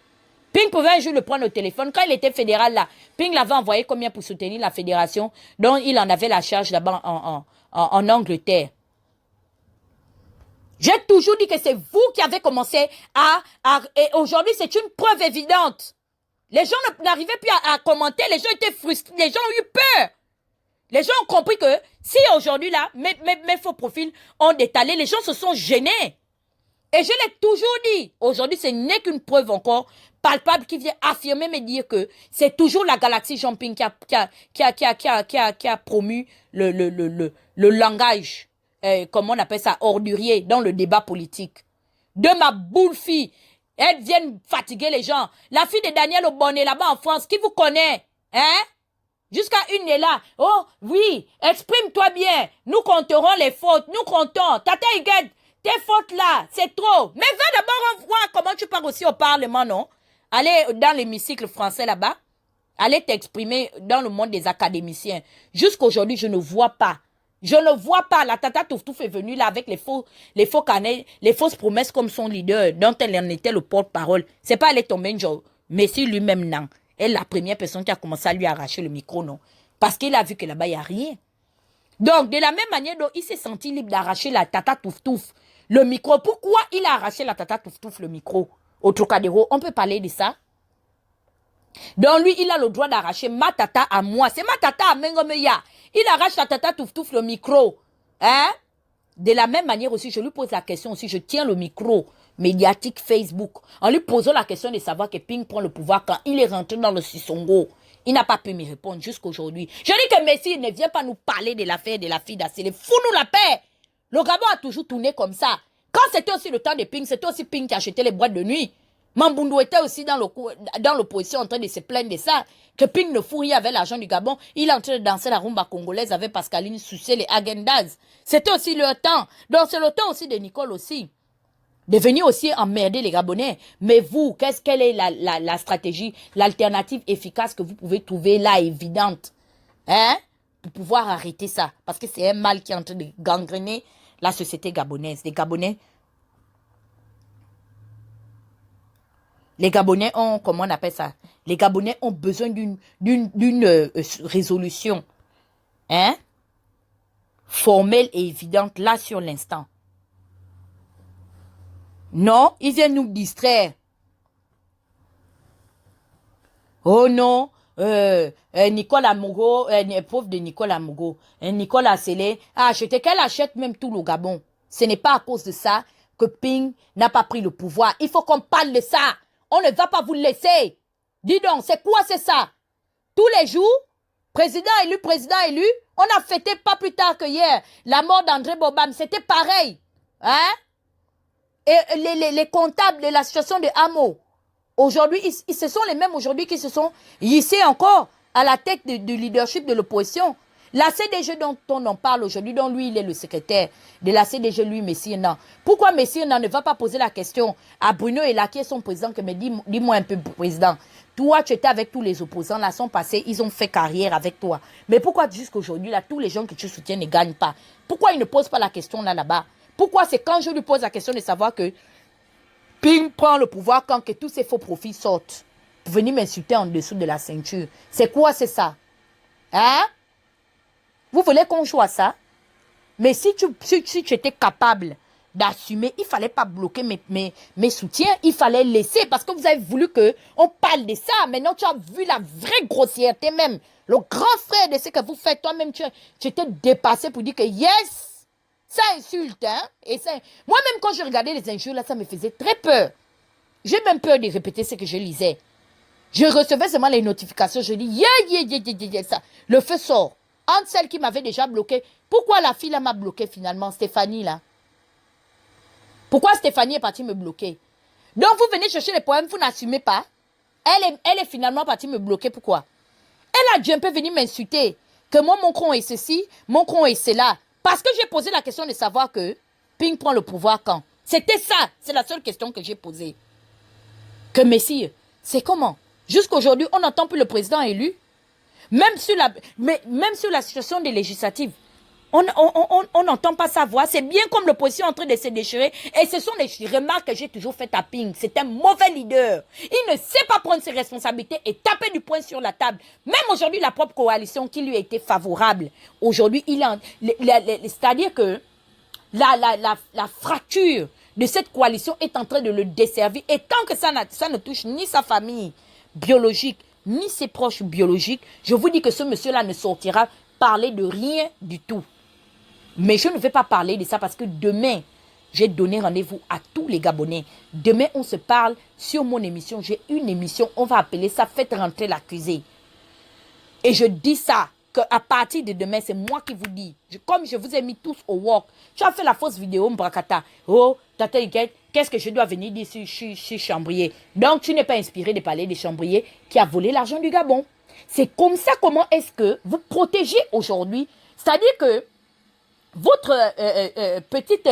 Ping pouvait un jour le prendre au téléphone. Quand il était fédéral là, Ping l'avait envoyé combien pour soutenir la fédération dont il en avait la charge là-bas en Angleterre. J'ai toujours dit que c'est vous qui avez commencé et aujourd'hui c'est une preuve évidente. Les gens n'arrivaient plus à commenter, les gens étaient frustrés, les gens ont eu peur. Les gens ont compris que si aujourd'hui là, mes faux profils ont détalé, les gens se sont gênés. Et je l'ai toujours dit, aujourd'hui ce n'est qu'une preuve encore palpable qui vient affirmer, me dire que c'est toujours la galaxie Jumping qui a promu le langage, comment on appelle ça, ordurier dans le débat politique. De ma boule fille, elles viennent fatiguer les gens. La fille de Daniel Oboné là-bas en France, qui vous connaît, hein? Jusqu'à une est là. Oh, oui, exprime-toi bien. Nous compterons les fautes. Nous comptons. Tata Iguette, tes fautes là, c'est trop. Mais va d'abord voir comment tu parles aussi au Parlement, non? Allez dans l'hémicycle français là-bas. Allez t'exprimer dans le monde des académiciens. Jusqu'aujourd'hui, je ne vois pas. Je ne vois pas. La Tata Touftouf est venue là avec les faux canets, les fausses promesses comme son leader, dont elle en était le porte-parole. C'est pas elle est tombée un jour. Messi lui-même, non. Elle est la première personne qui a commencé à lui arracher le micro, non? Parce qu'il a vu que là-bas, il n'y a rien. Donc, de la même manière dont il s'est senti libre d'arracher la Tata Touftouf le micro, pourquoi il a arraché la Tata Touftouf le micro au Trocadéro? On peut parler de ça? Donc, lui, il a le droit d'arracher ma tata à moi. C'est ma tata à Mengomeya. Il arrache la Tata Touftouf le micro. Hein? De la même manière aussi, je lui pose la question aussi, je tiens le micro médiatique Facebook, en lui posant la question de savoir que Ping prend le pouvoir quand il est rentré dans le Sissongo. Il n'a pas pu me répondre jusqu'aujourd'hui. Je dis que Messi ne vient pas nous parler de l'affaire de la fille d'Assélé. Fous-nous la paix. Le Gabon a toujours tourné comme ça. Quand c'était aussi le temps de Ping, c'était aussi Ping qui achetait les boîtes de nuit. Mamboundou était aussi dans l'opposition en train de se plaindre de ça. Que Ping ne fout rien avec l'argent du Gabon. Il est en train de danser la rumba congolaise avec Pascaline sucer les agendas. C'était aussi leur temps. Donc c'est le temps aussi de Nicole aussi. De venir aussi emmerder les Gabonais. Mais vous, quelle est la stratégie, l'alternative efficace que vous pouvez trouver là, évidente, hein, pour pouvoir arrêter ça? Parce que c'est un mal qui est en train de gangréner la société gabonaise. Les Gabonais, Les Gabonais ont, comment on appelle ça? Les Gabonais ont besoin d'une résolution, hein, formelle et évidente, là, sur l'instant. Non, ils viennent nous distraire. Oh non, Nicolas Mogo, pauvre de Nicolas Mogo, Nicolas Sélé a acheté, qu'elle achète même tout le Gabon. Ce n'est pas à cause de ça que Ping n'a pas pris le pouvoir. Il faut qu'on parle de ça. On ne va pas vous laisser. Dis donc, c'est quoi c'est ça? Tous les jours, président élu, on a fêté pas plus tard que hier la mort d'André Bobam. C'était pareil. Hein? Et les comptables de l'association de Hameau, aujourd'hui, ce sont les mêmes aujourd'hui qui se sont hissés encore à la tête du leadership de l'opposition. La CDG dont on en parle aujourd'hui, dont lui, il est le secrétaire de la CDG, lui, Messire Nan. Pourquoi Messire Nan ne va pas poser la question à Bruno et là, qui est son président, que me dis-moi un peu, président. Toi, tu étais avec tous les opposants, là, sont passés, ils ont fait carrière avec toi. Mais pourquoi jusqu'aujourd'hui, là, tous les gens que tu soutiens ne gagnent pas? Pourquoi ils ne posent pas la question là-bas? Pourquoi c'est quand je lui pose la question de savoir que Ping prend le pouvoir quand que tous ces faux profits sortent pour venir m'insulter en dessous de la ceinture? C'est quoi, c'est ça? Hein? Vous voulez qu'on joue à ça? Mais si tu étais capable d'assumer, il ne fallait pas bloquer mes soutiens, il fallait laisser, parce que vous avez voulu qu'on parle de ça. Maintenant, tu as vu la vraie grossièreté même. Le grand frère de ce que vous faites, toi-même, tu étais dépassé pour dire que yes, ça insulte. Hein? Et ça, moi-même, quand je regardais les injures, là, ça me faisait très peur. J'ai même peur de répéter ce que je lisais. Je recevais seulement les notifications, je dis, ça. Le feu sort. Entre celle qui m'avait déjà bloqué. Pourquoi la fille là m'a bloqué finalement, Stéphanie là? Pourquoi Stéphanie est partie me bloquer? Donc vous venez chercher les poèmes, vous n'assumez pas. Elle est finalement partie me bloquer, pourquoi? Elle a dû un peu venir m'insulter. Que moi, mon cron est ceci, mon cron est cela. Parce que j'ai posé la question de savoir que Ping prend le pouvoir quand? C'était ça, c'est la seule question que j'ai posée. Que messire, c'est comment? Jusqu'aujourd'hui, on n'entend plus le président élu. Même sur la situation des législatives, on n'entend pas sa voix. C'est bien comme l'opposition est en train de se déchirer. Et ce sont les remarques que j'ai toujours faites à Ping. C'est un mauvais leader. Il ne sait pas prendre ses responsabilités et taper du poing sur la table. Même aujourd'hui, la propre coalition qui lui a été favorable. Aujourd'hui, c'est-à-dire que la fracture de cette coalition est en train de le desservir. Et tant que ça ne touche ni sa famille biologique, ni ses proches biologiques, je vous dis que ce monsieur-là ne sortira parler de rien du tout. Mais je ne vais pas parler de ça parce que demain, j'ai donné rendez-vous à tous les Gabonais. Demain, on se parle sur mon émission. J'ai une émission, on va appeler ça « Faites rentrer l'accusé ». Et je dis ça, qu'à partir de demain, c'est moi qui vous dis. Comme je vous ai mis tous au walk. Tu as fait la fausse vidéo, Mbrakata. Oh, Tata Iguette, qu'est-ce que je dois venir dire sur Chambrier? Donc, tu n'es pas inspiré de parler de Chambrier qui a volé l'argent du Gabon. C'est comme ça, comment est-ce que vous protégez aujourd'hui? C'est-à-dire que votre petite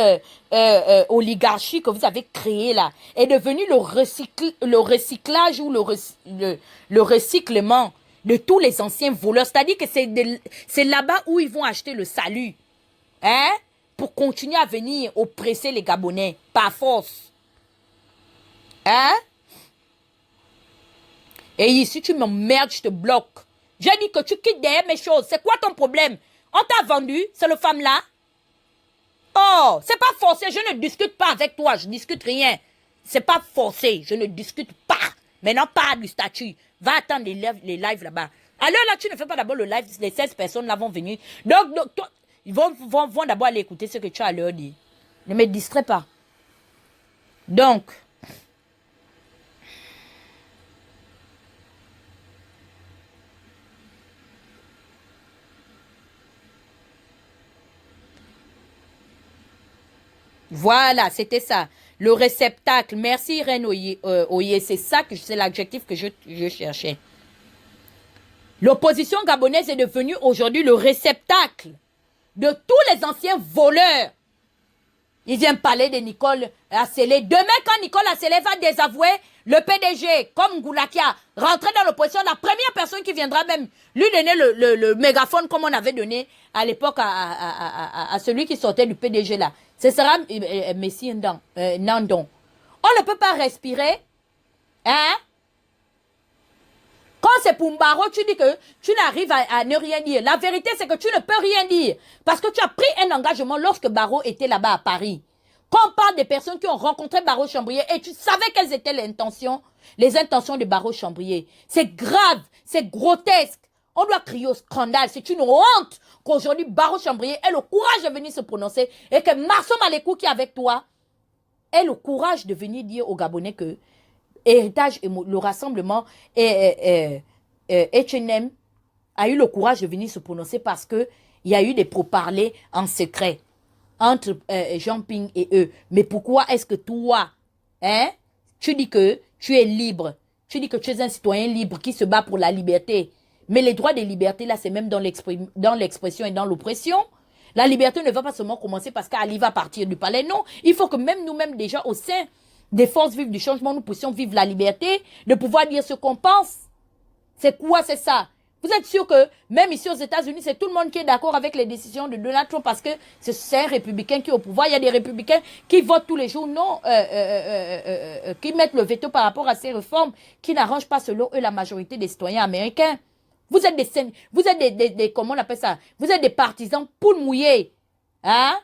oligarchie que vous avez créée là est devenue le recyclage ou le recyclement de tous les anciens voleurs. C'est-à-dire que c'est là-bas où ils vont acheter le salut. Hein? Pour continuer à venir oppresser les Gabonais. Par force. Hein? Et ici, tu m'emmerdes, je te bloque. J'ai dit que tu quittes derrière mes choses. C'est quoi ton problème? On t'a vendu, c'est le femme là. Oh, c'est pas forcé, je ne discute pas avec toi, je discute rien. C'est pas forcé, je ne discute pas. Maintenant, pas du statut. Va attendre les lives là-bas. Alors là, tu ne fais pas d'abord le live, les 16 personnes là vont venir. Donc toi, ils vont d'abord aller écouter ce que tu as à leur dire. Ne me distrais pas. Donc, voilà, c'était ça. Le réceptacle. Merci, Reine Oye. C'est ça que c'est l'adjectif que je cherchais. L'opposition gabonaise est devenue aujourd'hui le réceptacle de tous les anciens voleurs. Ils viennent parler de Nicole Asselé. Demain, quand Nicole Asselé va désavouer le PDG, comme Goulakia, rentrer dans l'opposition, la première personne qui viendra même lui donner le mégaphone comme on avait donné à l'époque à celui qui sortait du PDG là, ce sera Messie Nandon. On ne peut pas respirer Hein? Quand c'est pour Mbaro, tu dis que tu n'arrives à ne rien dire. La vérité, c'est que tu ne peux rien dire. Parce que tu as pris un engagement lorsque Barreau était là-bas à Paris. Quand on parle des personnes qui ont rencontré Barreau Chambrier et tu savais quelles étaient les intentions de Barreau Chambrier. C'est grave, c'est grotesque. On doit crier au scandale. C'est une honte qu'aujourd'hui Barreau Chambrier ait le courage de venir se prononcer et que Marceau Malékou qui est avec toi ait le courage de venir dire aux Gabonais que Héritage et le rassemblement H&M a eu le courage de venir se prononcer parce que il y a eu des pourparlers en secret entre Jean Ping et eux. Mais pourquoi est-ce que toi, hein, tu dis que tu es libre, tu dis que tu es un citoyen libre qui se bat pour la liberté. Mais les droits des libertés, là, c'est même dans l'expression et dans l'oppression. La liberté ne va pas seulement commencer parce qu'Ali va partir du palais. Non, il faut que même nous-mêmes, déjà, au sein des forces vives du changement, nous puissions vivre la liberté, de pouvoir dire ce qu'on pense. C'est quoi, c'est ça? Vous êtes sûr que même ici aux États-Unis, c'est tout le monde qui est d'accord avec les décisions de Donald Trump parce que c'est un républicain qui est au pouvoir. Il y a des républicains qui votent tous les jours, non, qui mettent le veto par rapport à ces réformes qui n'arrangent pas selon eux la majorité des citoyens américains. Vous êtes des comment on appelle ça? Vous êtes des partisans poules mouillées. Hein?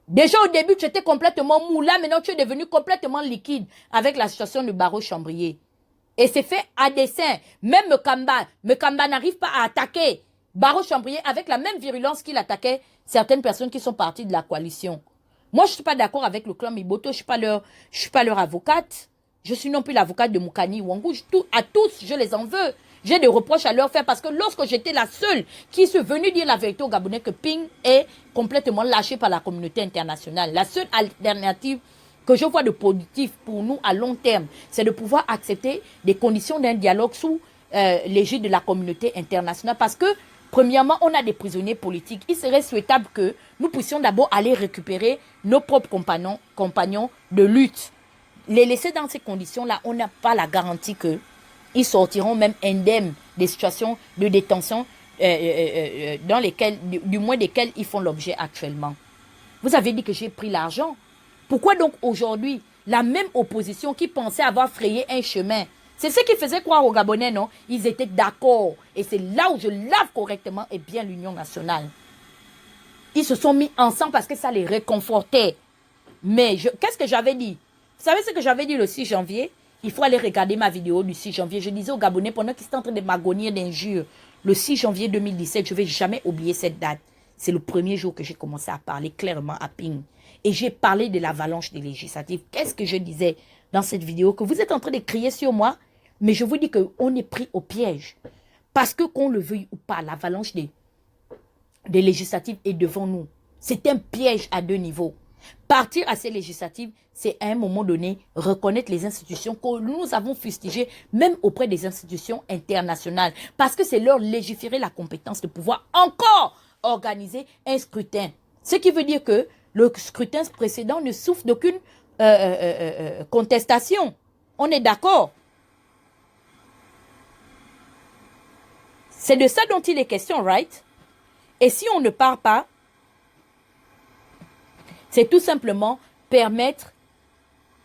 Déjà au début, tu étais complètement mou. Là, maintenant, tu es devenu complètement liquide avec la situation de Barreau Chambrier. Et c'est fait à dessein. Même Mekamba n'arrive pas à attaquer Barreau Chambrier avec la même virulence qu'il attaquait certaines personnes qui sont parties de la coalition. Moi, je ne suis pas d'accord avec le clan Miboto. Je ne suis pas leur avocate. Je suis non plus l'avocate de Moukani Ouangou. À tous, je les en veux. J'ai des reproches à leur faire parce que lorsque j'étais la seule qui est venue dire la vérité aux Gabonais que Ping est complètement lâché par la communauté internationale, la seule alternative que je vois de positif pour nous à long terme, c'est de pouvoir accepter des conditions d'un dialogue sous l'égide de la communauté internationale parce que, premièrement, on a des prisonniers politiques. Il serait souhaitable que nous puissions d'abord aller récupérer nos propres compagnons de lutte. Les laisser dans ces conditions-là, on n'a pas la garantie qu'ils sortiront même indemnes des situations de détention dans lesquelles, du moins desquelles ils font l'objet actuellement. Vous avez dit que j'ai pris l'argent. Pourquoi donc aujourd'hui, la même opposition qui pensait avoir frayé un chemin, c'est ce qui faisait croire aux Gabonais, non? Ils étaient d'accord. Et c'est là où je lave correctement et bien l'Union nationale. Ils se sont mis ensemble parce que ça les réconfortait. Mais qu'est-ce que j'avais dit? Vous savez ce que j'avais dit le 6 janvier? Il faut aller regarder ma vidéo du 6 janvier. Je disais aux Gabonais, pendant qu'ils étaient en train de m'agonir d'injures, le 6 janvier 2017, je ne vais jamais oublier cette date. C'est le premier jour que j'ai commencé à parler clairement à Ping. Et j'ai parlé de l'avalanche des législatives. Qu'est-ce que je disais dans cette vidéo? Que vous êtes en train de crier sur moi, mais je vous dis qu'on est pris au piège. Parce que qu'on le veuille ou pas, l'avalanche des législatives est devant nous. C'est un piège à deux niveaux. Partir à ces législatives, c'est à un moment donné reconnaître les institutions que nous avons fustigées, même auprès des institutions internationales. Parce que c'est leur légiférer la compétence de pouvoir encore organiser un scrutin. Ce qui veut dire que le scrutin précédent ne souffre d'aucune contestation. On est d'accord? C'est de ça dont il est question, right? Et si on ne part pas, c'est tout simplement permettre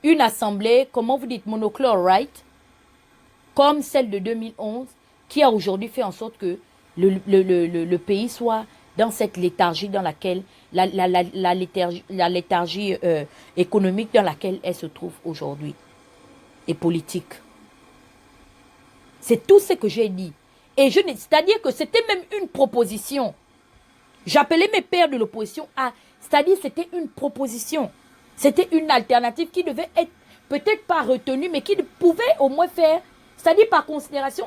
une assemblée, comment vous dites, monochlore, right? Comme celle de 2011, qui a aujourd'hui fait en sorte que le pays soit dans cette léthargie dans laquelle, la léthargie économique dans laquelle elle se trouve aujourd'hui, et politique. C'est tout ce que j'ai dit. Et c'est-à-dire que c'était même une proposition. J'appelais mes pairs de l'opposition à... C'est-à-dire c'était une proposition. C'était une alternative qui devait être peut-être pas retenue, mais qui pouvait au moins faire... C'est-à-dire par considération,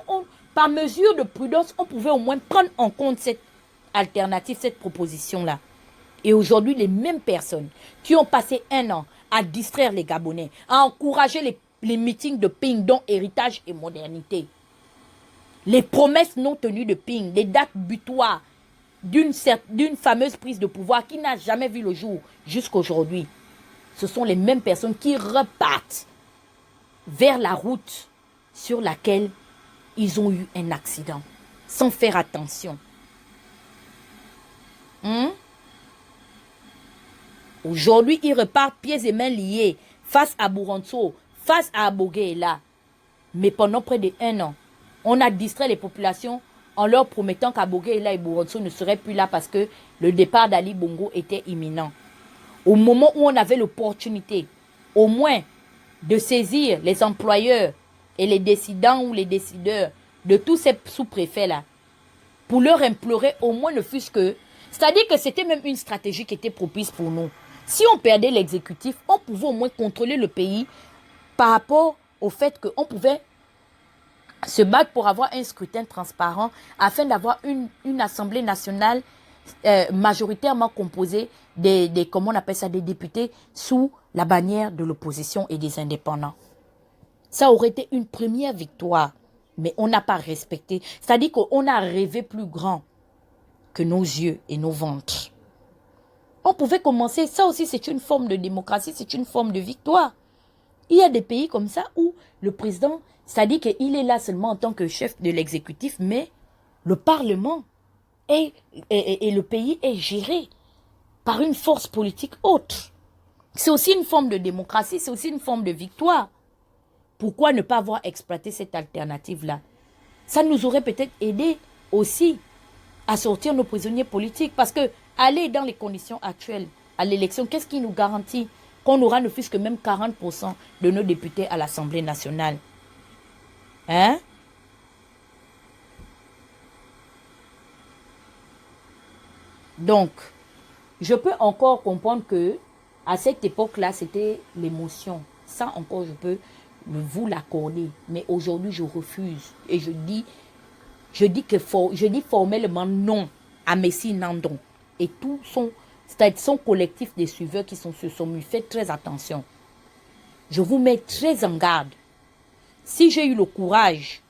par mesure de prudence, on pouvait au moins prendre en compte cette alternative, cette proposition-là. Et aujourd'hui, les mêmes personnes qui ont passé un an à distraire les Gabonais, à encourager les meetings de Ping, dont héritage et modernité, les promesses non tenues de Ping, les dates butoirs d'une fameuse prise de pouvoir qui n'a jamais vu le jour jusqu'à aujourd'hui. Ce sont les mêmes personnes qui repartent vers la route sur laquelle ils ont eu un accident, sans faire attention. Aujourd'hui, ils repartent pieds et mains liés face à Bouranso, face à Abogué est là. Mais pendant près d'1 an, on a distrait les populations en leur promettant qu'Abogué et Boronso ne seraient plus là parce que le départ d'Ali Bongo était imminent. Au moment où on avait l'opportunité, au moins, de saisir les employeurs et les décidants ou les décideurs de tous ces sous-préfets-là, pour leur implorer au moins ne fût-ce que... C'est-à-dire que c'était même une stratégie qui était propice pour nous. Si on perdait l'exécutif, on pouvait au moins contrôler le pays par rapport au fait qu'on pouvait se battre pour avoir un scrutin transparent afin d'avoir une assemblée nationale majoritairement composée comment on appelle ça, des députés sous la bannière de l'opposition et des indépendants. Ça aurait été une première victoire, mais on n'a pas respecté. C'est-à-dire qu'on a rêvé plus grand que nos yeux et nos ventres. On pouvait commencer, ça aussi c'est une forme de démocratie, c'est une forme de victoire. Il y a des pays comme ça où le président, c'est-à-dire qu'il est là seulement en tant que chef de l'exécutif, mais le Parlement et le pays est géré par une force politique autre. C'est aussi une forme de démocratie, c'est aussi une forme de victoire. Pourquoi ne pas avoir exploité cette alternative-là? Ça nous aurait peut-être aidé aussi à sortir nos prisonniers politiques. Parce que aller dans les conditions actuelles à l'élection, qu'est-ce qui nous garantit qu'on aura ne fût-ce que même 40% de nos députés à l'Assemblée nationale? Hein? Donc, je peux encore comprendre que à cette époque-là, c'était l'émotion. Ça encore, je peux vous l'accorder. Mais aujourd'hui, je refuse. Et je dis formellement non à Messi Nandon. Et tout son collectif des suiveurs qui se sont mis. Faites très attention. Je vous mets très en garde. Si j'ai eu le courage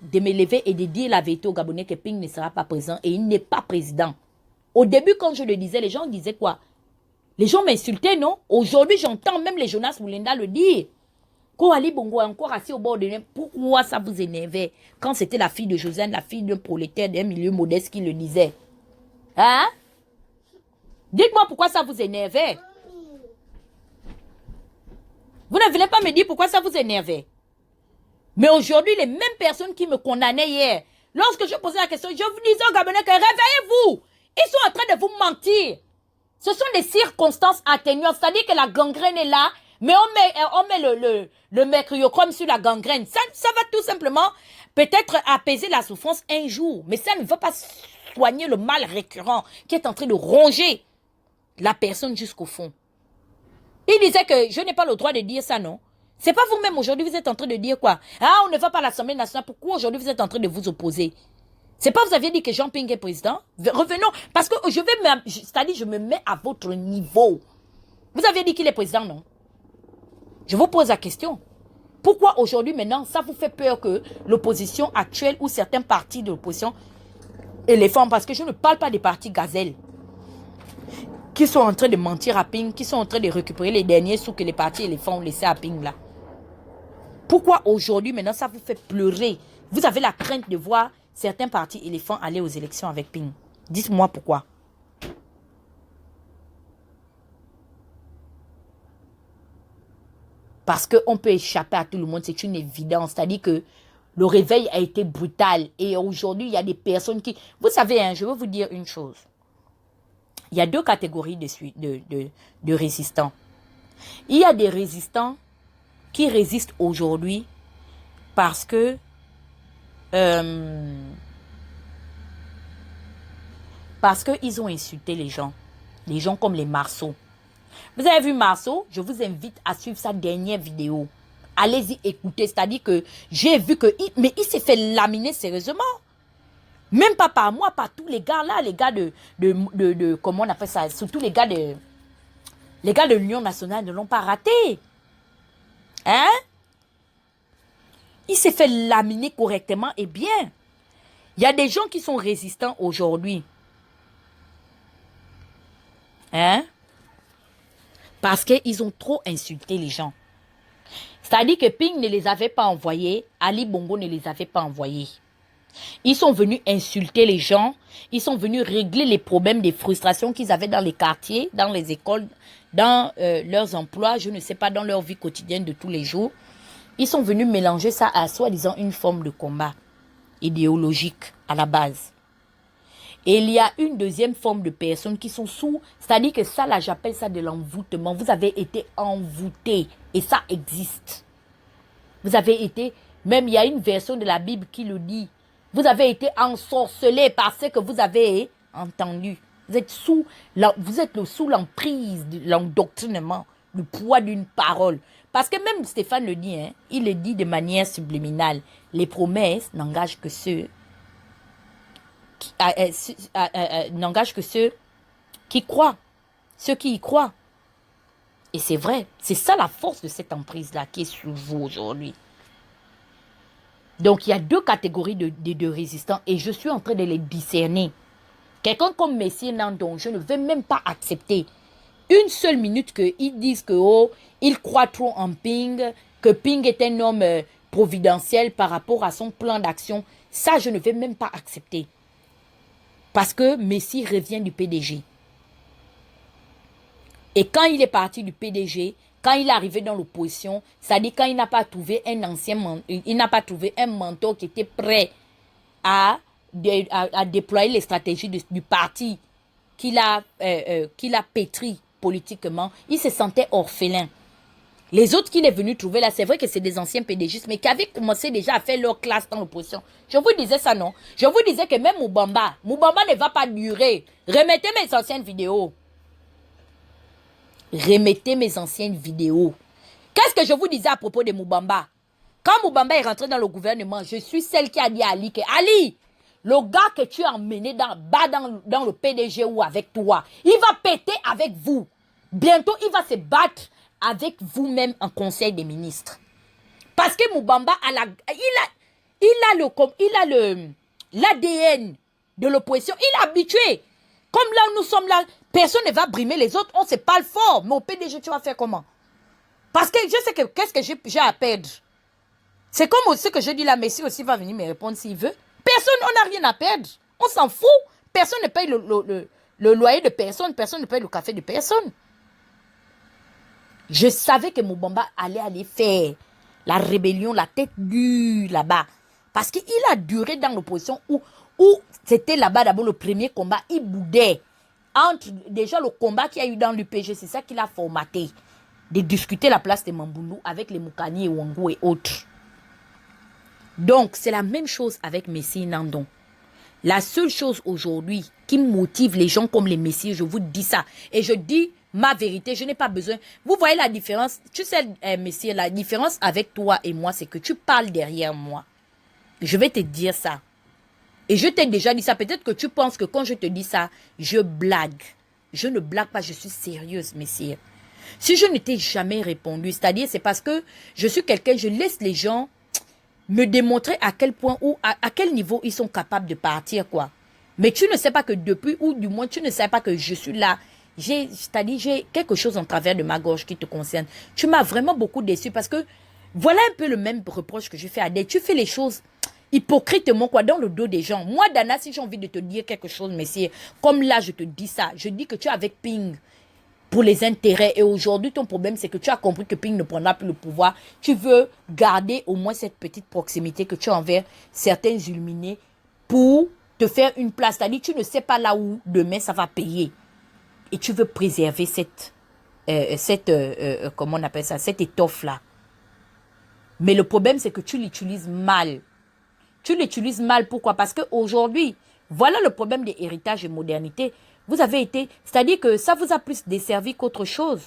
de me lever et de dire la vérité aux Gabonais que Ping ne sera pas présent et il n'est pas président. Au début, quand je le disais, les gens disaient quoi? Les gens m'insultaient, non? Aujourd'hui, j'entends même les Jonas Moulinda le dire. Quand Ali Bongo est encore assis au bord de l'eau, pourquoi ça vous énervait? Quand c'était la fille de Josiane, la fille d'un prolétaire d'un milieu modeste qui le disait. Hein? Dites-moi pourquoi ça vous énervait. Vous ne venez pas me dire pourquoi ça vous énervait. Mais aujourd'hui, les mêmes personnes qui me condamnaient hier, lorsque je posais la question, je vous disais aux Gabonais que réveillez-vous. Ils sont en train de vous mentir. Ce sont des circonstances atténuantes. C'est-à-dire que la gangrène est là, mais on met le mercuriochrome sur la gangrène. Ça va tout simplement peut-être apaiser la souffrance un jour. Mais ça ne va pas soigner le mal récurrent qui est en train de ronger la personne jusqu'au fond. Il disait que je n'ai pas le droit de dire ça, non? C'est pas vous-même aujourd'hui, vous êtes en train de dire quoi? Ah, on ne va pas à l'Assemblée nationale. Pourquoi aujourd'hui vous êtes en train de vous opposer? C'est pas vous aviez dit que Jean Ping est président? Revenons, parce que c'est-à-dire je me mets à votre niveau. Vous aviez dit qu'il est président, non? Je vous pose la question. Pourquoi aujourd'hui maintenant, ça vous fait peur que l'opposition actuelle ou certains partis de l'opposition éléphants, parce que je ne parle pas des partis gazelles, qui sont en train de mentir à Ping, qui sont en train de récupérer les derniers sous que les partis éléphants ont laissé à Ping là. Pourquoi aujourd'hui maintenant ça vous fait pleurer? Vous avez la crainte de voir certains partis éléphants aller aux élections avec Ping. Dites-moi pourquoi. Parce qu'on peut échapper à tout le monde, c'est une évidence. C'est-à-dire que le réveil a été brutal. Et aujourd'hui, il y a des personnes qui... Vous savez, hein, je vais vous dire une chose. Il y a deux catégories de résistants. Il y a des résistants qui résistent aujourd'hui parce que ils ont insulté les gens comme les Marceau. Vous avez vu Marceau? Je vous invite à suivre sa dernière vidéo. Allez-y écouter, c'est-à-dire que j'ai vu que il s'est fait laminer sérieusement. Même pas par moi, par tous les gars là, les gars de comment on appelle ça, surtout les gars de l'Union nationale ne l'ont pas raté. Hein? Il s'est fait laminer correctement et bien. Il y a des gens qui sont résistants aujourd'hui. Hein? Parce qu'ils ont trop insulté les gens. C'est-à-dire que Ping ne les avait pas envoyés, Ali Bongo ne les avait pas envoyés. Ils sont venus insulter les gens, ils sont venus régler les problèmes, des frustrations qu'ils avaient dans les quartiers, dans les écoles, dans leurs emplois, je ne sais pas, dans leur vie quotidienne de tous les jours. Ils sont venus mélanger ça à soi-disant une forme de combat idéologique à la base. Et il y a une deuxième forme de personnes qui sont sous, c'est-à-dire que ça là, j'appelle ça de l'envoûtement. Vous avez été envoûté et ça existe. Vous avez été, même il y a une version de la Bible qui le dit, vous avez été ensorcelé par ce que vous avez entendu. Vous êtes sous l'emprise de l'endoctrinement, le poids d'une parole. Parce que même Stéphane le dit, hein, il le dit de manière subliminale. Les promesses n'engagent que ceux qui croient, ceux qui y croient. Et c'est vrai, c'est ça la force de cette emprise-là qui est sur vous aujourd'hui. Donc il y a deux catégories de résistants et je suis en train de les discerner. Quelqu'un comme Messier Nandon, je ne vais même pas accepter une seule minute qu'ils disent que il croit trop en Ping, que Ping est un homme providentiel par rapport à son plan d'action. Ça, je ne vais même pas accepter. Parce que Messi revient du PDG. Et quand il est parti du PDG, quand il est arrivé dans l'opposition, c'est-à-dire quand il n'a pas trouvé un mentor qui était prêt à déployer les stratégies du parti qu'il a pétri politiquement, il se sentait orphelin. Les autres qu'il est venu trouver là, c'est vrai que c'est des anciens PDGistes, mais qui avaient commencé déjà à faire leur classe dans l'opposition. Je vous disais ça, non? Je vous disais que même Moubamba ne va pas durer. Remettez mes anciennes vidéos. Remettez mes anciennes vidéos. Qu'est-ce que je vous disais à propos de Moubamba? Quand Moubamba est rentré dans le gouvernement, je suis celle qui a dit à Ali que Ali, le gars que tu as emmené dans le PDG ou avec toi, il va péter avec vous. Bientôt, il va se battre avec vous-même en conseil des ministres. Parce que Moubamba il a l'ADN de l'opposition. Il est habitué. Comme là où nous sommes là, personne ne va brimer les autres. On ne se parle fort. Mais au PDG, tu vas faire comment? Parce que je sais que qu'est-ce que j'ai à perdre. C'est comme ce que je dis là, Messi aussi va venir me répondre s'il veut. Personne, on n'a rien à perdre. On s'en fout. Personne ne paye le loyer de personne. Personne ne paye le café de personne. Je savais que Moubamba allait aller faire la rébellion, la tête dure là-bas. Parce qu'il a duré dans l'opposition où c'était là-bas d'abord le premier combat. Il boudait. Déjà le combat qu'il y a eu dans l'UPG, c'est ça qu'il a formaté. De discuter la place de Mamboulou avec les Moukani et Ouangou et autres. Donc, c'est la même chose avec Messi Nandon. La seule chose aujourd'hui qui motive les gens comme les messieurs, je vous dis ça. Et je dis ma vérité, je n'ai pas besoin. Vous voyez la différence? Tu sais, messieurs, la différence avec toi et moi, c'est que tu parles derrière moi. Je vais te dire ça. Et je t'ai déjà dit ça. Peut-être que tu penses que quand je te dis ça, je blague. Je ne blague pas, je suis sérieuse, messieurs. Si je ne t'ai jamais répondu, c'est-à-dire c'est parce que je suis quelqu'un, je laisse les gens me démontrer à quel point ou à quel niveau ils sont capables de partir, quoi. Mais tu ne sais pas que depuis, ou du moins tu ne sais pas que je suis là. C'est-à-dire j'ai quelque chose en travers de ma gorge qui te concerne. Tu m'as vraiment beaucoup déçu parce que voilà un peu le même reproche que je fais à Adèle. Tu fais les choses hypocritement, quoi, dans le dos des gens. Moi, Dana, si j'ai envie de te dire quelque chose, messieurs, comme là, je te dis ça, je dis que tu es avec Ping pour les intérêts. Et aujourd'hui, ton problème, c'est que tu as compris que Ping ne prendra plus le pouvoir. Tu veux garder au moins cette petite proximité que tu as envers certains illuminés pour te faire une place. C'est-à-dire, tu ne sais pas là où demain ça va payer. Et tu veux préserver comment on appelle ça, cette étoffe-là. Mais le problème, c'est que tu l'utilises mal. Tu l'utilises mal, pourquoi? Parce qu'aujourd'hui, voilà le problème des héritages et modernité. Vous avez été, c'est-à-dire que ça vous a plus desservi qu'autre chose.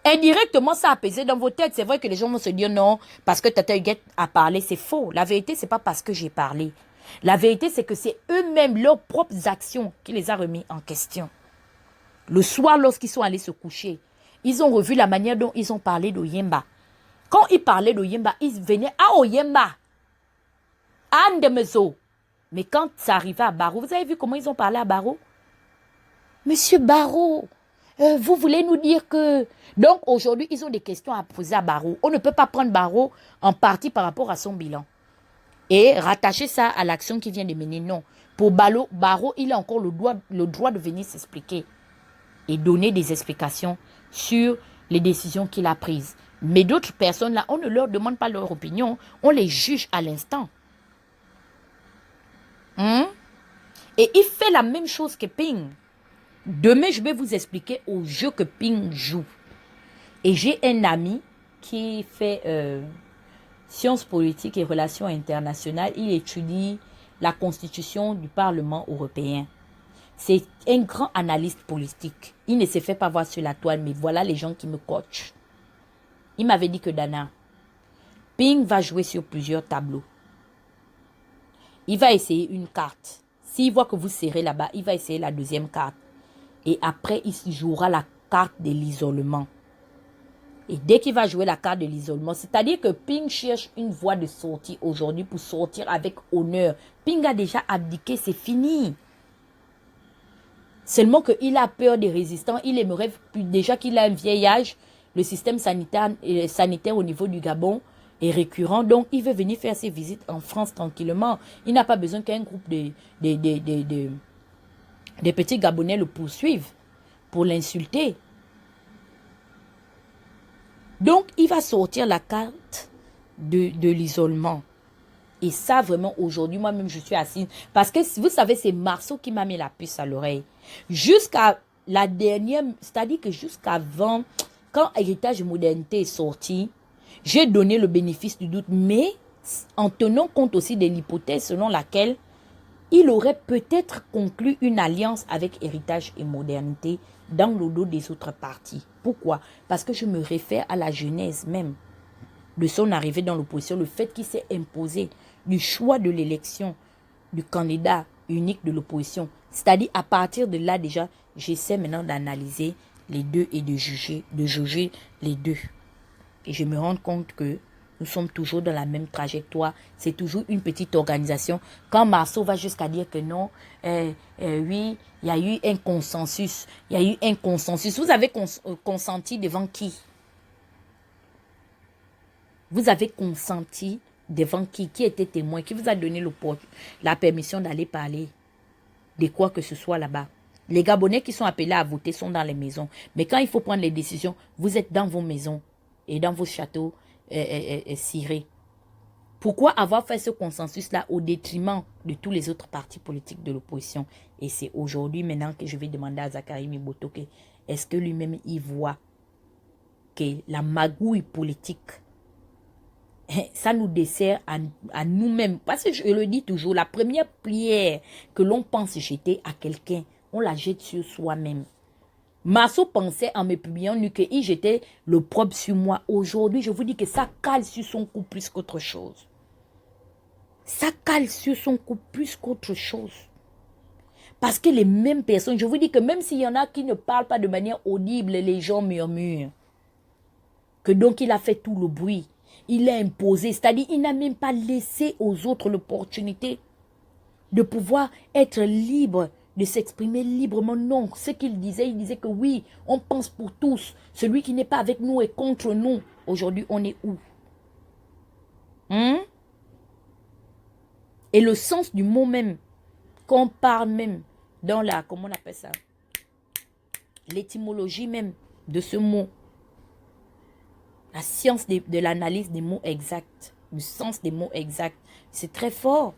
Indirectement, ça a pesé dans vos têtes. C'est vrai que les gens vont se dire non, parce que Tata Huguette a parlé. C'est faux. La vérité, c'est pas parce que j'ai parlé. La vérité, c'est que c'est eux-mêmes, leurs propres actions, qui les a remis en question. Le soir, lorsqu'ils sont allés se coucher, ils ont revu la manière dont ils ont parlé d'Oyemba. Quand ils parlaient d'Oyemba, ils venaient à Oyemba. Anne de Mezo. Mais quand ça arrivait à Barreau, vous avez vu comment ils ont parlé à Barreau? Monsieur Barreau, vous voulez nous dire que... Donc aujourd'hui, ils ont des questions à poser à Barreau. On ne peut pas prendre Barreau en partie par rapport à son bilan. Et rattacher ça à l'action qui vient de mener. Non. Pour Barreau, il a encore le droit de venir s'expliquer. Et donner des explications sur les décisions qu'il a prises. Mais d'autres personnes là, on ne leur demande pas leur opinion, on les juge à l'instant. Et il fait la même chose que Ping. Demain, je vais vous expliquer au jeu que Ping joue. Et j'ai un ami qui fait sciences politiques et relations internationales. Il étudie la constitution du Parlement européen. C'est un grand analyste politique. Il ne se fait pas voir sur la toile, mais voilà les gens qui me coachent. Il m'avait dit que Dana, Ping va jouer sur plusieurs tableaux. Il va essayer une carte. S'il voit que vous serrez là-bas, il va essayer la deuxième carte. Et après, il jouera la carte de l'isolement. Et dès qu'il va jouer la carte de l'isolement, c'est-à-dire que Ping cherche une voie de sortie aujourd'hui pour sortir avec honneur. Ping a déjà abdiqué, c'est fini. Seulement qu'il a peur des résistants. Il aimerait, déjà qu'il a un vieil âge, le système sanitaire au niveau du Gabon est récurrent. Donc, il veut venir faire ses visites en France tranquillement. Il n'a pas besoin qu'un groupe de petits Gabonais le poursuivent pour l'insulter. Donc, il va sortir la carte de l'isolement. Et ça, vraiment, aujourd'hui, moi-même, je suis assise. Parce que, vous savez, c'est Marceau qui m'a mis la puce à l'oreille. Jusqu'à la dernière, c'est-à-dire que jusqu'avant, quand Héritage et Modernité est sorti, j'ai donné le bénéfice du doute. Mais, en tenant compte aussi de l'hypothèse selon laquelle il aurait peut-être conclu une alliance avec Héritage et Modernité dans le dos des autres partis. Pourquoi? Parce que je me réfère à la genèse même de son arrivée dans l'opposition, le fait qu'il s'est imposé du choix de l'élection du candidat unique de l'opposition. C'est-à-dire, à partir de là déjà, j'essaie maintenant d'analyser les deux et de juger les deux. Et je me rends compte que nous sommes toujours dans la même trajectoire. C'est toujours une petite organisation. Quand Marceau va jusqu'à dire que non, oui, il y a eu un consensus. Il y a eu un consensus. Vous avez consenti devant qui? Vous avez consenti devant qui? Qui était témoin? Qui vous a donné la permission d'aller parler de quoi que ce soit là-bas? Les Gabonais qui sont appelés à voter sont dans les maisons. Mais quand il faut prendre les décisions, vous êtes dans vos maisons et dans vos châteaux cirés. Pourquoi avoir fait ce consensus-là au détriment de tous les autres partis politiques de l'opposition? Et c'est aujourd'hui maintenant que je vais demander à Zakari Miboto que est-ce que lui-même il voit que la magouille politique, ça nous dessert à nous-mêmes. Parce que je le dis toujours, la première prière que l'on pense jeter à quelqu'un, on la jette sur soi-même. Marceau pensait en me publiant qu'il jetait le propre sur moi. Aujourd'hui, je vous dis que ça cale sur son cou plus qu'autre chose. Ça cale sur son cou plus qu'autre chose. Parce que les mêmes personnes, je vous dis que même s'il y en a qui ne parlent pas de manière audible, les gens murmurent. Que donc il a fait tout le bruit. Il a imposé, c'est-à-dire il n'a même pas laissé aux autres l'opportunité de pouvoir être libre, de s'exprimer librement. Non, ce qu'il disait, il disait que oui, on pense pour tous. Celui qui n'est pas avec nous est contre nous. Aujourd'hui, on est où? Et le sens du mot même, qu'on parle même dans la, comment on appelle ça? L'étymologie même de ce mot. La science de l'analyse des mots exacts, du sens des mots exacts, c'est très fort.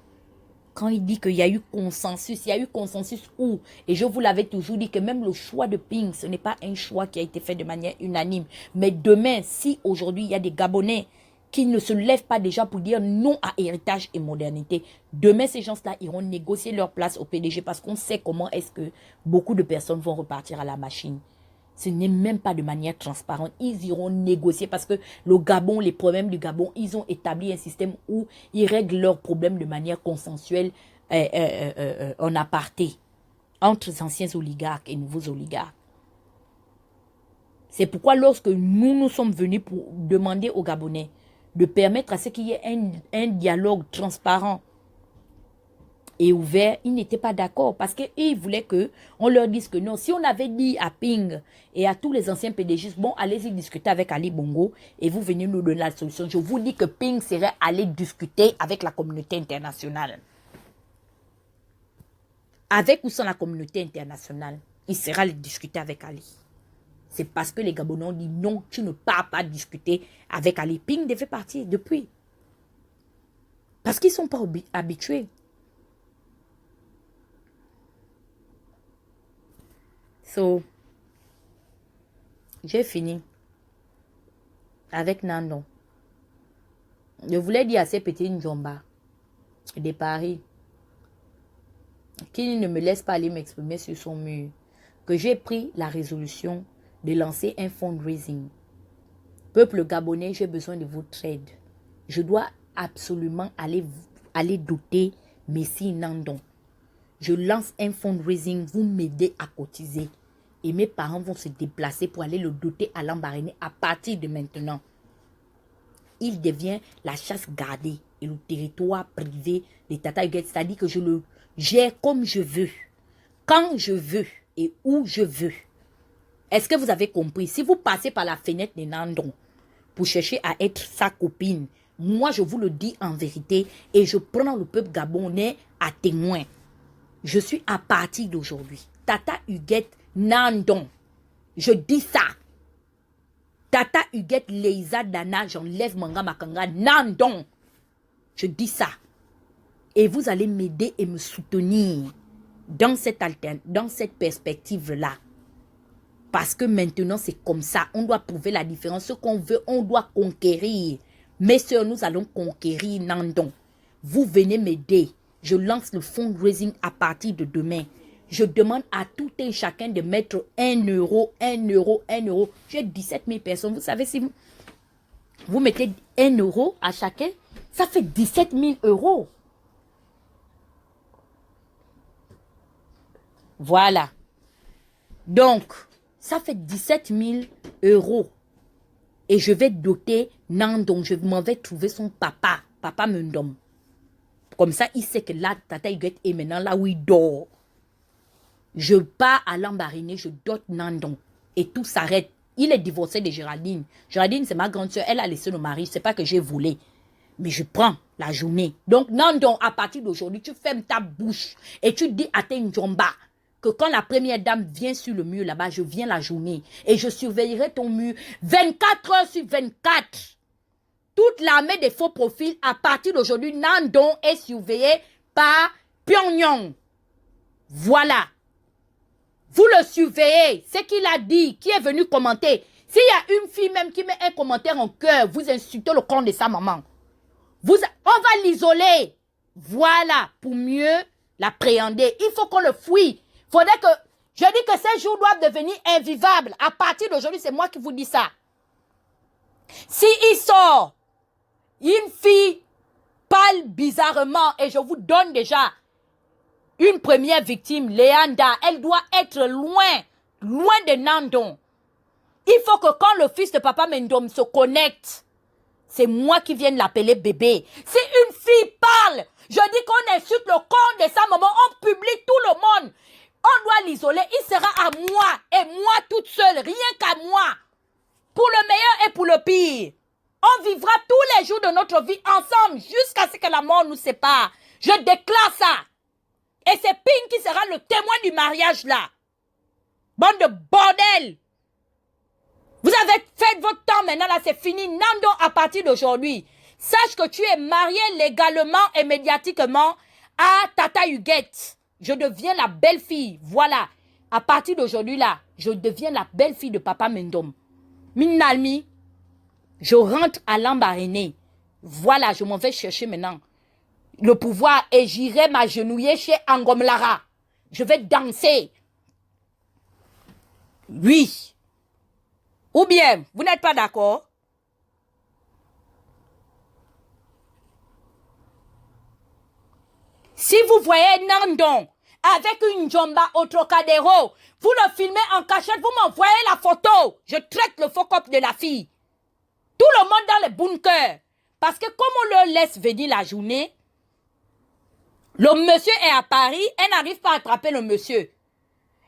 Quand il dit qu'il y a eu consensus, il y a eu consensus où? Et je vous l'avais toujours dit que même le choix de Ping, ce n'est pas un choix qui a été fait de manière unanime. Mais demain, si aujourd'hui il y a des Gabonais qui ne se lèvent pas déjà pour dire non à héritage et modernité, demain ces gens-là iront négocier leur place au PDG parce qu'on sait comment est-ce que beaucoup de personnes vont repartir à la machine. Ce n'est même pas de manière transparente. Ils iront négocier parce que le Gabon, les problèmes du Gabon, ils ont établi un système où ils règlent leurs problèmes de manière consensuelle en aparté entre les anciens oligarques et nouveaux oligarques. C'est pourquoi lorsque nous sommes venus pour demander aux Gabonais de permettre à ce qu'il y ait un dialogue transparent et ouvert, ils n'étaient pas d'accord parce qu'ils voulaient qu'on leur dise que non. Si on avait dit à Ping et à tous les anciens PDG, bon, allez-y discuter avec Ali Bongo et vous venez nous donner la solution. Je vous dis que Ping serait allé discuter avec la communauté internationale. Avec ou sans la communauté internationale, il sera allé discuter avec Ali. C'est parce que les Gabonais ont dit non, tu ne pars pas discuter avec Ali. Ping devait partir depuis. Parce qu'ils ne sont pas habitués. So, j'ai fini avec Nandon. Je voulais dire à ces petits Njomba de Paris qu'il ne me laisse pas aller m'exprimer sur son mur, que j'ai pris la résolution de lancer un fundraising. Peuple gabonais, j'ai besoin de votre aide. Je dois absolument aller doter Messi Nandon. Je lance un fundraising, vous m'aidez à cotiser. Et mes parents vont se déplacer pour aller le doter à Lambaréné à partir de maintenant. Il devient la chasse gardée et le territoire privé des Tata Huguette. C'est-à-dire que je le gère comme je veux, quand je veux et où je veux. Est-ce que vous avez compris? Si vous passez par la fenêtre de Nandon pour chercher à être sa copine, moi je vous le dis en vérité et je prends le peuple gabonais à témoin. Je suis à partir d'aujourd'hui Tata Huguette Nandon. Je dis ça. Tata Huguette Leiza Dana, j'enlève Manga Makanga Nandon. Je dis ça. Et vous allez m'aider et me soutenir dans cette perspective-là. Parce que maintenant, c'est comme ça. On doit prouver la différence. Ce qu'on veut, on doit conquérir. Mes soeurs, nous allons conquérir Nandon. Vous venez m'aider. Je lance le fundraising à partir de demain. Je demande à tout et chacun de mettre 1 euro, 1 euro, 1 euro. J'ai 17 000 personnes. Vous savez, si vous mettez 1 euro à chacun, ça fait 17 000 euros. Voilà. Donc, ça fait 17 000 euros. Et je vais doter Nandon. Je m'en vais trouver son papa. Papa Mendom. Comme ça, il sait que là, Tata Huguette est maintenant là où il dort. Je pars à Lambaréné, je dote Nandon. Et tout s'arrête. Il est divorcé de Géraldine. Géraldine, c'est ma grande soeur. Elle a laissé le mari. C'est pas que j'ai volé. Mais je prends la journée. Donc, Nandon, à partir d'aujourd'hui, tu fermes ta bouche. Et tu dis à tes Njomba que quand la première dame vient sur le mur là-bas, je viens la journée. Et je surveillerai ton mur 24 heures sur 24. Toute l'armée des faux profils, à partir d'aujourd'hui, Nandon est surveillé par Pyongyang. Voilà. Vous le surveillez. Ce qu'il a dit, qui est venu commenter. S'il y a une fille même qui met un commentaire en cœur, vous insultez le compte de sa maman. On va l'isoler. Voilà. Pour mieux l'appréhender. Il faut qu'on le fouille. Faudrait que... Je dis que ces jours doivent devenir invivables. À partir d'aujourd'hui, c'est moi qui vous dis ça. Si il sort, une fille parle bizarrement et je vous donne déjà une première victime, Léanda, elle doit être loin de Nandon. Il faut que quand le fils de Papa Mendom se connecte, c'est moi qui viens l'appeler bébé. Si une fille parle, je dis qu'on insulte le corps de sa maman, on publie tout le monde. On doit l'isoler, il sera à moi et moi toute seule, rien qu'à moi. Pour le meilleur et pour le pire. On vivra tous les jours de notre vie ensemble jusqu'à ce que la mort nous sépare. Je déclare ça. Et c'est Ping qui sera le témoin du mariage là. Bande de bordel. Vous avez fait votre temps maintenant là, c'est fini. Nandon, à partir d'aujourd'hui, sache que tu es marié légalement et médiatiquement à Tata Huguette. Je deviens la belle-fille. Voilà. À partir d'aujourd'hui là, je deviens la belle-fille de Papa Mendom. Minalmi, je rentre à Lambaréné. Voilà, je m'en vais chercher maintenant le pouvoir et j'irai m'agenouiller chez Angom Lara. Je vais danser. Oui. Ou bien, vous n'êtes pas d'accord? Si vous voyez Nandon avec une Jomba au Trocadéro, vous le filmez en cachette, vous m'envoyez la photo. Je traite le faux cop de la fille. Tout le monde dans les bunkers. Parce que comme on leur laisse venir la journée, le monsieur est à Paris, elle n'arrive pas à attraper le monsieur.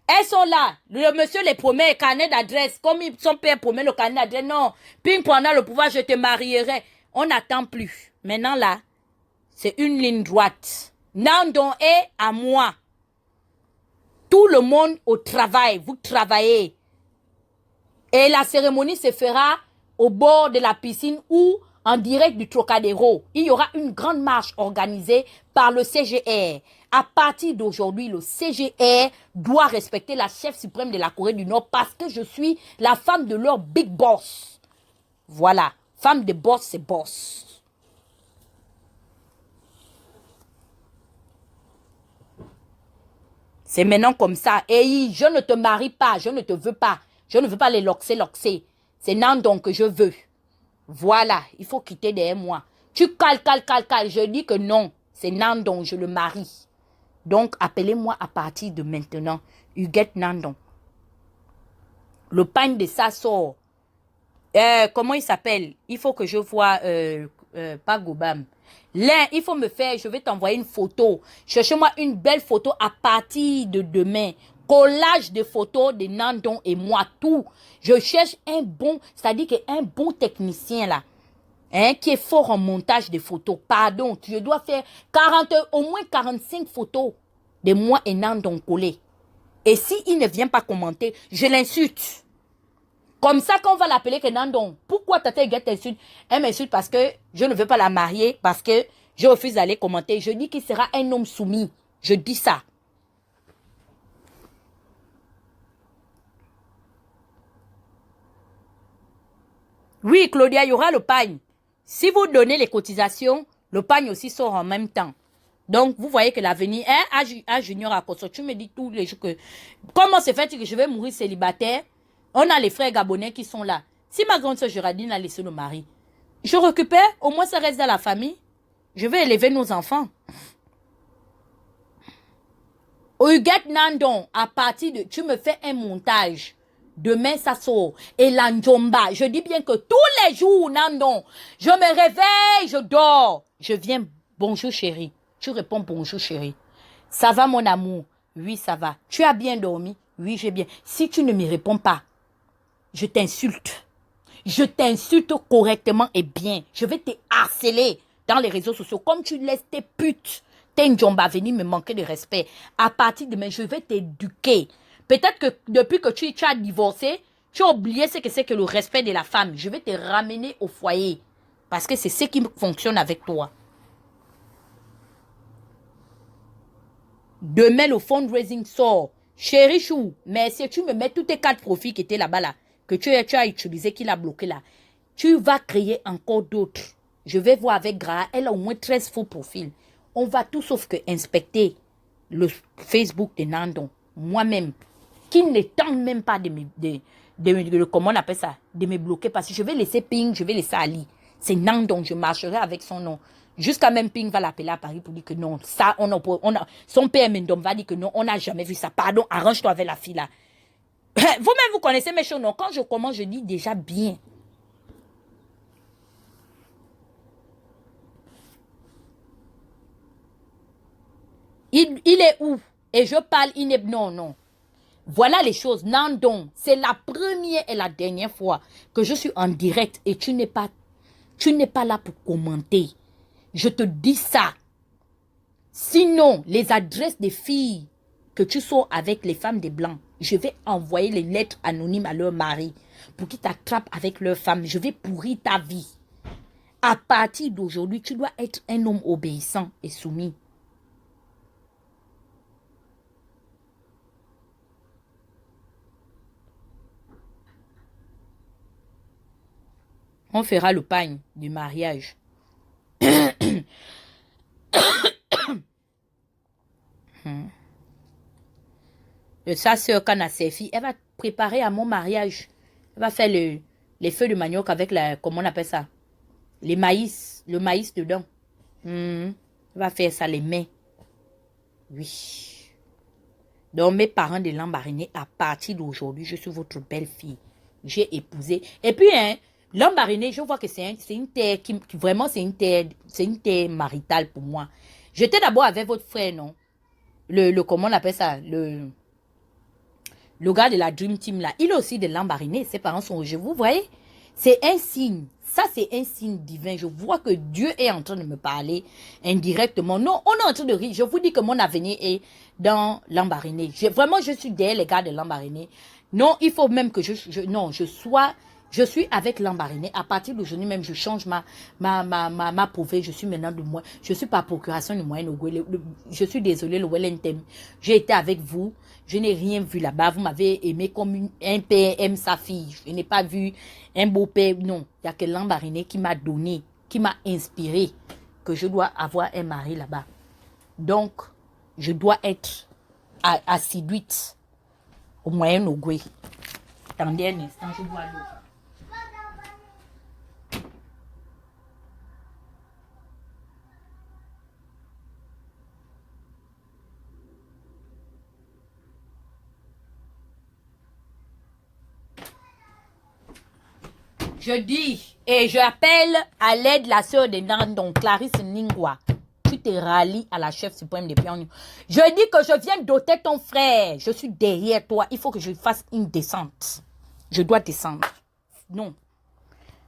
Elles sont là. Le monsieur les promet un carnet d'adresse. Comme son père promet le carnet d'adresse. Non, Ping pendant le pouvoir, je te marierai. On n'attend plus. Maintenant là, c'est une ligne droite. Nandon est à moi. Tout le monde au travail. Vous travaillez. Et la cérémonie se fera au bord de la piscine ou en direct du Trocadéro. Il y aura une grande marche organisée par le CGR. À partir d'aujourd'hui, le CGR doit respecter la chef suprême de la Corée du Nord parce que je suis la femme de leur big boss. Voilà. Femme de boss, c'est boss. C'est maintenant comme ça. Et je ne te marie pas, je ne te veux pas. Je ne veux pas les loxer. C'est Nandon que je veux. Voilà, il faut quitter derrière moi. Tu cales. Je dis que non, c'est Nandon, je le marie. Donc, appelez-moi à partir de maintenant. Huguette Nandon. Le pagne de ça sort. Comment il s'appelle? Il faut que je vois, pas Gobam. Là, il faut me faire, je vais t'envoyer une photo. Cherchez-moi une belle photo à partir de demain. Collage de photos de Nandon et moi, tout. Je cherche un bon, c'est-à-dire qu'un bon technicien là, hein, qui est fort en montage de photos. Pardon, je dois faire au moins 45 photos de moi et Nandon collés. Et s'il ne vient pas commenter, je l'insulte. Comme ça, quand on va l'appeler que Nandon, pourquoi Tata Huguette t'insulte? Elle m'insulte parce que je ne veux pas la marier, parce que je refuse d'aller commenter. Je dis qu'il sera un homme soumis. Je dis ça. Oui, Claudia, il y aura le pagne. Si vous donnez les cotisations, le pagne aussi sort en même temps. Donc, vous voyez que l'avenir, hein, à Junior à Koso, tu me dis tous les jours que, comment se fait-il que je vais mourir célibataire? On a les frères gabonais qui sont là. Si ma grande soeur Géraldine a laissé le mari, je récupère, au moins ça reste dans la famille. Je vais élever nos enfants. Huguette Nandon, à partir de, tu me fais un montage. Demain, ça sort. Et la Njomba, je dis bien que tous les jours, Nandon, je me réveille, je dors. Je viens, bonjour chérie. Tu réponds bonjour chérie. Ça va mon amour? Oui, ça va. Tu as bien dormi? Oui, j'ai bien. Si tu ne me réponds pas, je t'insulte. Je t'insulte correctement et bien. Je vais te harceler dans les réseaux sociaux. Comme tu laisses tes putes, tes Njomba venir me manquer de respect. À partir de demain, je vais t'éduquer. Peut-être que depuis que tu as divorcé, tu as oublié ce que c'est que le respect de la femme. Je vais te ramener au foyer. Parce que c'est ce qui fonctionne avec toi. Demain, le fundraising sort. Chérie Chou, mais si tu me mets tous tes 4 profils qui étaient là-bas, là, que tu as utilisé, qu'il a bloqué là, tu vas créer encore d'autres. Je vais voir avec Gra, elle a au moins 13 faux profils. On va tout sauf que inspecter le Facebook de Nandon. Moi-même, qui ne tente même pas comment on appelle ça, de me bloquer, parce que je vais laisser Ping, je vais laisser Ali. C'est Nandon, je marcherai avec son nom. Jusqu'à même Ping va l'appeler à Paris pour dire que non, ça, son père Mendom va dire que non, on n'a jamais vu ça. Pardon, arrange-toi avec la fille là. Vous-même, vous connaissez mes choses, non? Quand je commence, je dis déjà bien. Il est où? Et je parle, il n'est... Non. Voilà les choses. Nandon, c'est la première et la dernière fois que je suis en direct et tu n'es pas là pour commenter. Je te dis ça. Sinon, les adresses des filles que tu sors avec les femmes des Blancs, je vais envoyer les lettres anonymes à leur mari pour qu'ils t'attrapent avec leur femme. Je vais pourrir ta vie. À partir d'aujourd'hui, tu dois être un homme obéissant et soumis. On fera le pagne du mariage. Sa soeur, quand elle a ses filles, elle va préparer à mon mariage. Elle va faire les feux de manioc avec la, comment on appelle ça? Le maïs dedans. Elle va faire ça, les mains. Oui. Donc, mes parents de Lambaréné, à partir d'aujourd'hui, je suis votre belle-fille. J'ai épousé. Et puis, hein, Lambaréné, je vois que c'est une terre qui vraiment, c'est une terre maritale pour moi. J'étais d'abord avec votre frère, non? Comment on appelle ça? Le gars de la Dream Team, là. Il est aussi de Lambaréné. Ses parents sont au jeu. Vous voyez? C'est un signe. Ça, c'est un signe divin. Je vois que Dieu est en train de me parler indirectement. Non, on est en train de rire. Je vous dis que mon avenir est dans Lambaréné. Vraiment, je suis derrière les gars de Lambaréné. Non, il faut même que je suis avec Lambaréné. À partir d'aujourd'hui même, je change ma pauvreté. Je suis maintenant de moi. Je suis par procuration de moyen. Je suis désolé, le Wellentem. J'ai été avec vous. Je n'ai rien vu là-bas. Vous m'avez aimé comme un père aime sa fille. Je n'ai pas vu un beau-père. Non, il n'y a que Lambaréné qui m'a donné, qui m'a inspiré que je dois avoir un mari là-bas. Donc, je dois être assidue au moyen Ogwe. Attendez un instant, je dois l'eau. Je dis, et j'appelle à l'aide la sœur de Nandon, Clarisse Ningwa. Tu te rallies à la chef suprême des Pions. Je dis que je viens doter ton frère. Je suis derrière toi. Il faut que je fasse une descente. Je dois descendre. Non.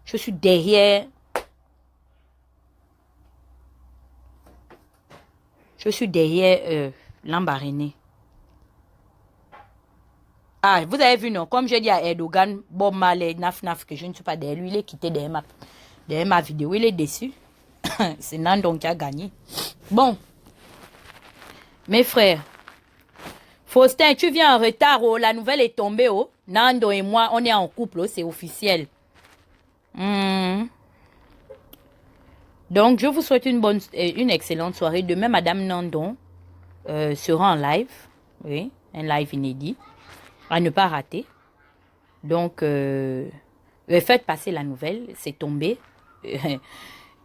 Je suis derrière. Je suis derrière Lambaréné. Ah, vous avez vu, non? Comme j'ai dit à Erdogan, Bob Marley, Naf, que je ne suis pas derrière lui, il est quitté derrière ma vidéo. Il est déçu. C'est Nandon qui a gagné. Bon. Mes frères. Faustin, tu viens en retard, oh. La nouvelle est tombée, oh. Nando et moi, on est en couple, oh. C'est officiel. Donc, je vous souhaite une excellente soirée. Demain, Madame Nandon sera en live. Oui, un live inédit. À ne pas rater. Donc, faites passer la nouvelle. C'est tombé.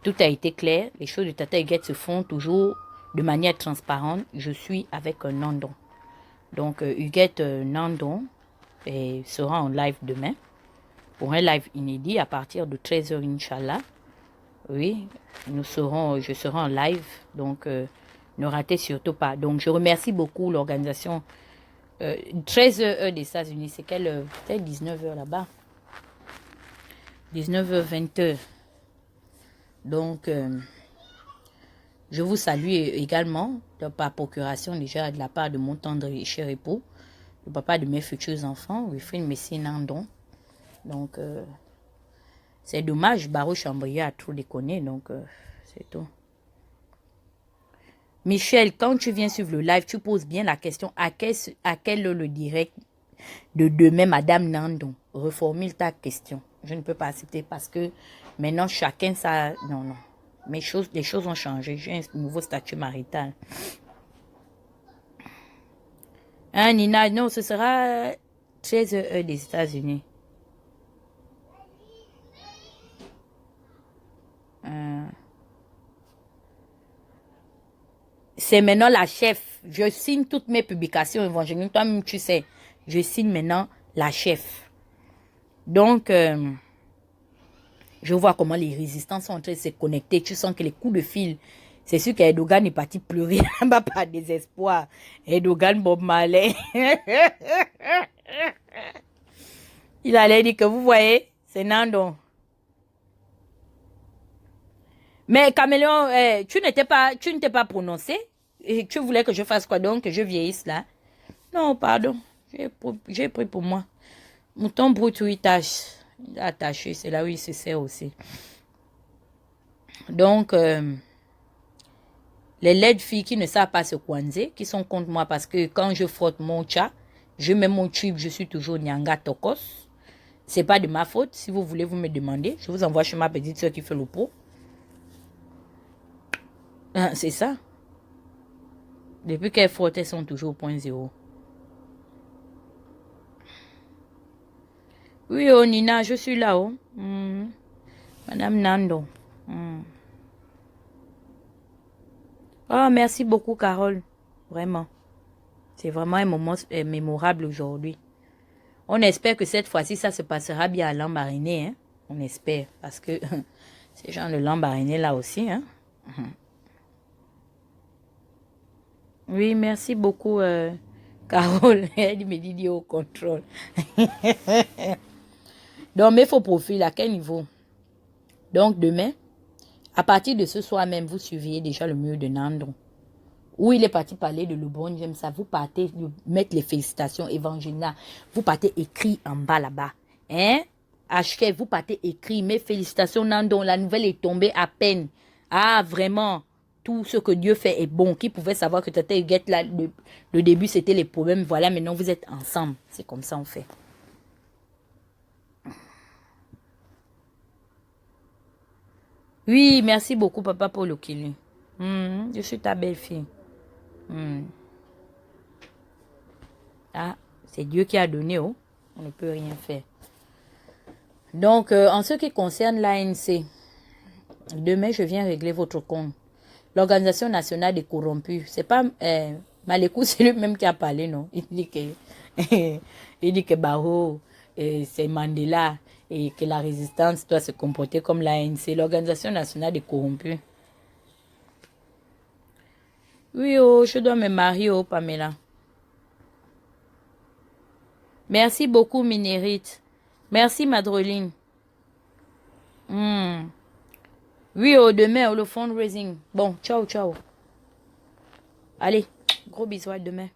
Tout a été clair. Les choses de Tata Huguette se font toujours de manière transparente. Je suis avec un Nandon. Donc, Huguette Nandon sera en live demain. Pour un live inédit à partir de 13 h, Inch'Allah. Oui, je serai en live. Donc, ne ratez surtout pas. Donc, je remercie beaucoup l'organisation 13 h des États-Unis. C'est quelle heure? Peut-être 19 h là-bas. 19 h, 20 h. Donc, je vous salue également par procuration déjà de la part de mon tendre et cher époux, le papa de mes futurs enfants, Wilfrid Messi Nandon. Donc, c'est dommage, Barreau Chambrier a trop déconné, donc c'est tout. Michel, quand tu viens suivre le live, tu poses bien la question à quel heure le direct de demain, Madame Nandon. Reformule ta question. Je ne peux pas accepter parce que maintenant, chacun ça. Non, non. Les choses ont changé. J'ai un nouveau statut marital. Hein, Nina, non, ce sera 13 h des États-Unis. C'est maintenant la chef. Je signe toutes mes publications évangéliques. Toi-même, tu sais, je signe maintenant la chef. Donc, je vois comment les résistants sont en train de se connecter. Tu sens que les coups de fil, c'est sûr qu'Erdogan est parti pleurer là-bas par désespoir. Erdogan, Bob Marley. Il allait dire que vous voyez, c'est Nandon. Mais Caméléon, tu ne t'es pas prononcé. Et tu voulais que je fasse quoi donc, que je vieillisse là? Non, pardon. J'ai pris pour moi. Mouton brut, oui, tâche. Il a attaché, c'est là où il se sert aussi. Donc, les laides filles qui ne savent pas se coincer, qui sont contre moi parce que quand je frotte mon chat, je mets mon tube, je suis toujours Nyanga Tokos. C'est pas de ma faute. Si vous voulez, vous me demandez. Je vous envoie chez ma petite soeur qui fait le pot. C'est ça. Depuis qu'elles frottent, elles sont toujours au point zéro. Oui, oh Nina, je suis là. Oh. Madame Nando. Oh, merci beaucoup, Carole. Vraiment. C'est vraiment un moment mémorable aujourd'hui. On espère que cette fois-ci, ça se passera bien à Lambaréné. Hein? On espère. Parce que ces gens de Lambaréné là aussi. Hein? Oui, merci beaucoup, Carole. Elle me dit au contrôle. Donc, mes faux profils, à quel niveau? Donc, demain, à partir de ce soir même, vous surveillez déjà le mur de Nandon. Où il est parti parler de LeBron James, ça, vous partez mettre les félicitations Evangelina. Vous partez écrit en bas là-bas. Hein? HK, vous partez écrit, mes félicitations Nandon, la nouvelle est tombée à peine. Ah, vraiment, tout ce que Dieu fait est bon. Qui pouvait savoir que Tata Huguette, là, le début, c'était les problèmes. Voilà, maintenant, vous êtes ensemble. C'est comme ça, on fait. Oui, merci beaucoup, papa, pour le kilu. Je suis ta belle-fille. Ah, c'est Dieu qui a donné, oh. On ne peut rien faire. Donc, en ce qui concerne l'ANC, demain, je viens régler votre compte. L'Organisation nationale des corrompus, c'est pas Malekou, c'est lui-même qui a parlé, non? Il dit que, il dit que Barreau, c'est Mandela, et que la résistance doit se comporter comme l'ANC, l'Organisation nationale des corrompus. Oui, oh, je dois me marier, oh, Pamela. Merci beaucoup, Minérite. Merci, Madroline. Oui, oh, demain, le fundraising. Bon, ciao, ciao. Allez, gros bisous à demain.